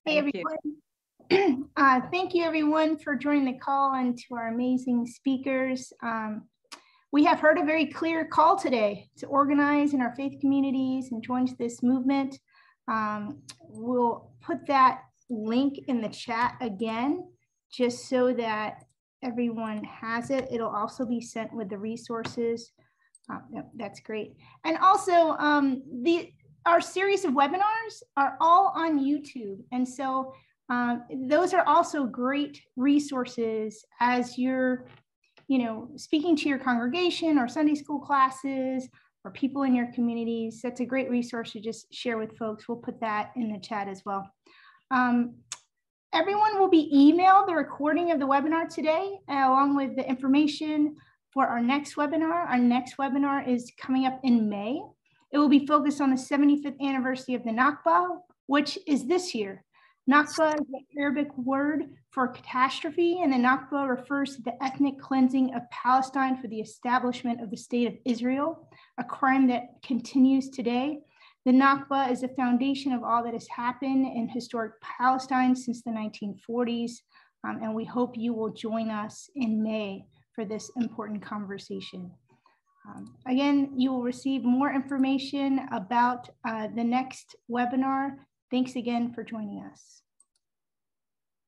Hey, everyone. Thank you, everyone, for joining the call and to our amazing speakers. We have heard a very clear call today to organize in our faith communities and join this movement. We'll put that link in the chat again, just so that everyone has it. It'll also be sent with the resources. That's great. And also, our series of webinars are all on YouTube. And so those are also great resources as you're, speaking to your congregation or Sunday school classes or people in your communities. That's a great resource to just share with folks. We'll put that in the chat as well. Everyone will be emailed the recording of the webinar today, along with the information for our next webinar. Our next webinar is coming up in May. It will be focused on the 75th anniversary of the Nakba, which is this year. Nakba is the Arabic word for catastrophe, and the Nakba refers to the ethnic cleansing of Palestine for the establishment of the state of Israel, a crime that continues today. The Nakba is the foundation of all that has happened in historic Palestine since the 1940s, and we hope you will join us in May for this important conversation. Again, you will receive more information about the next webinar. Thanks again for joining us.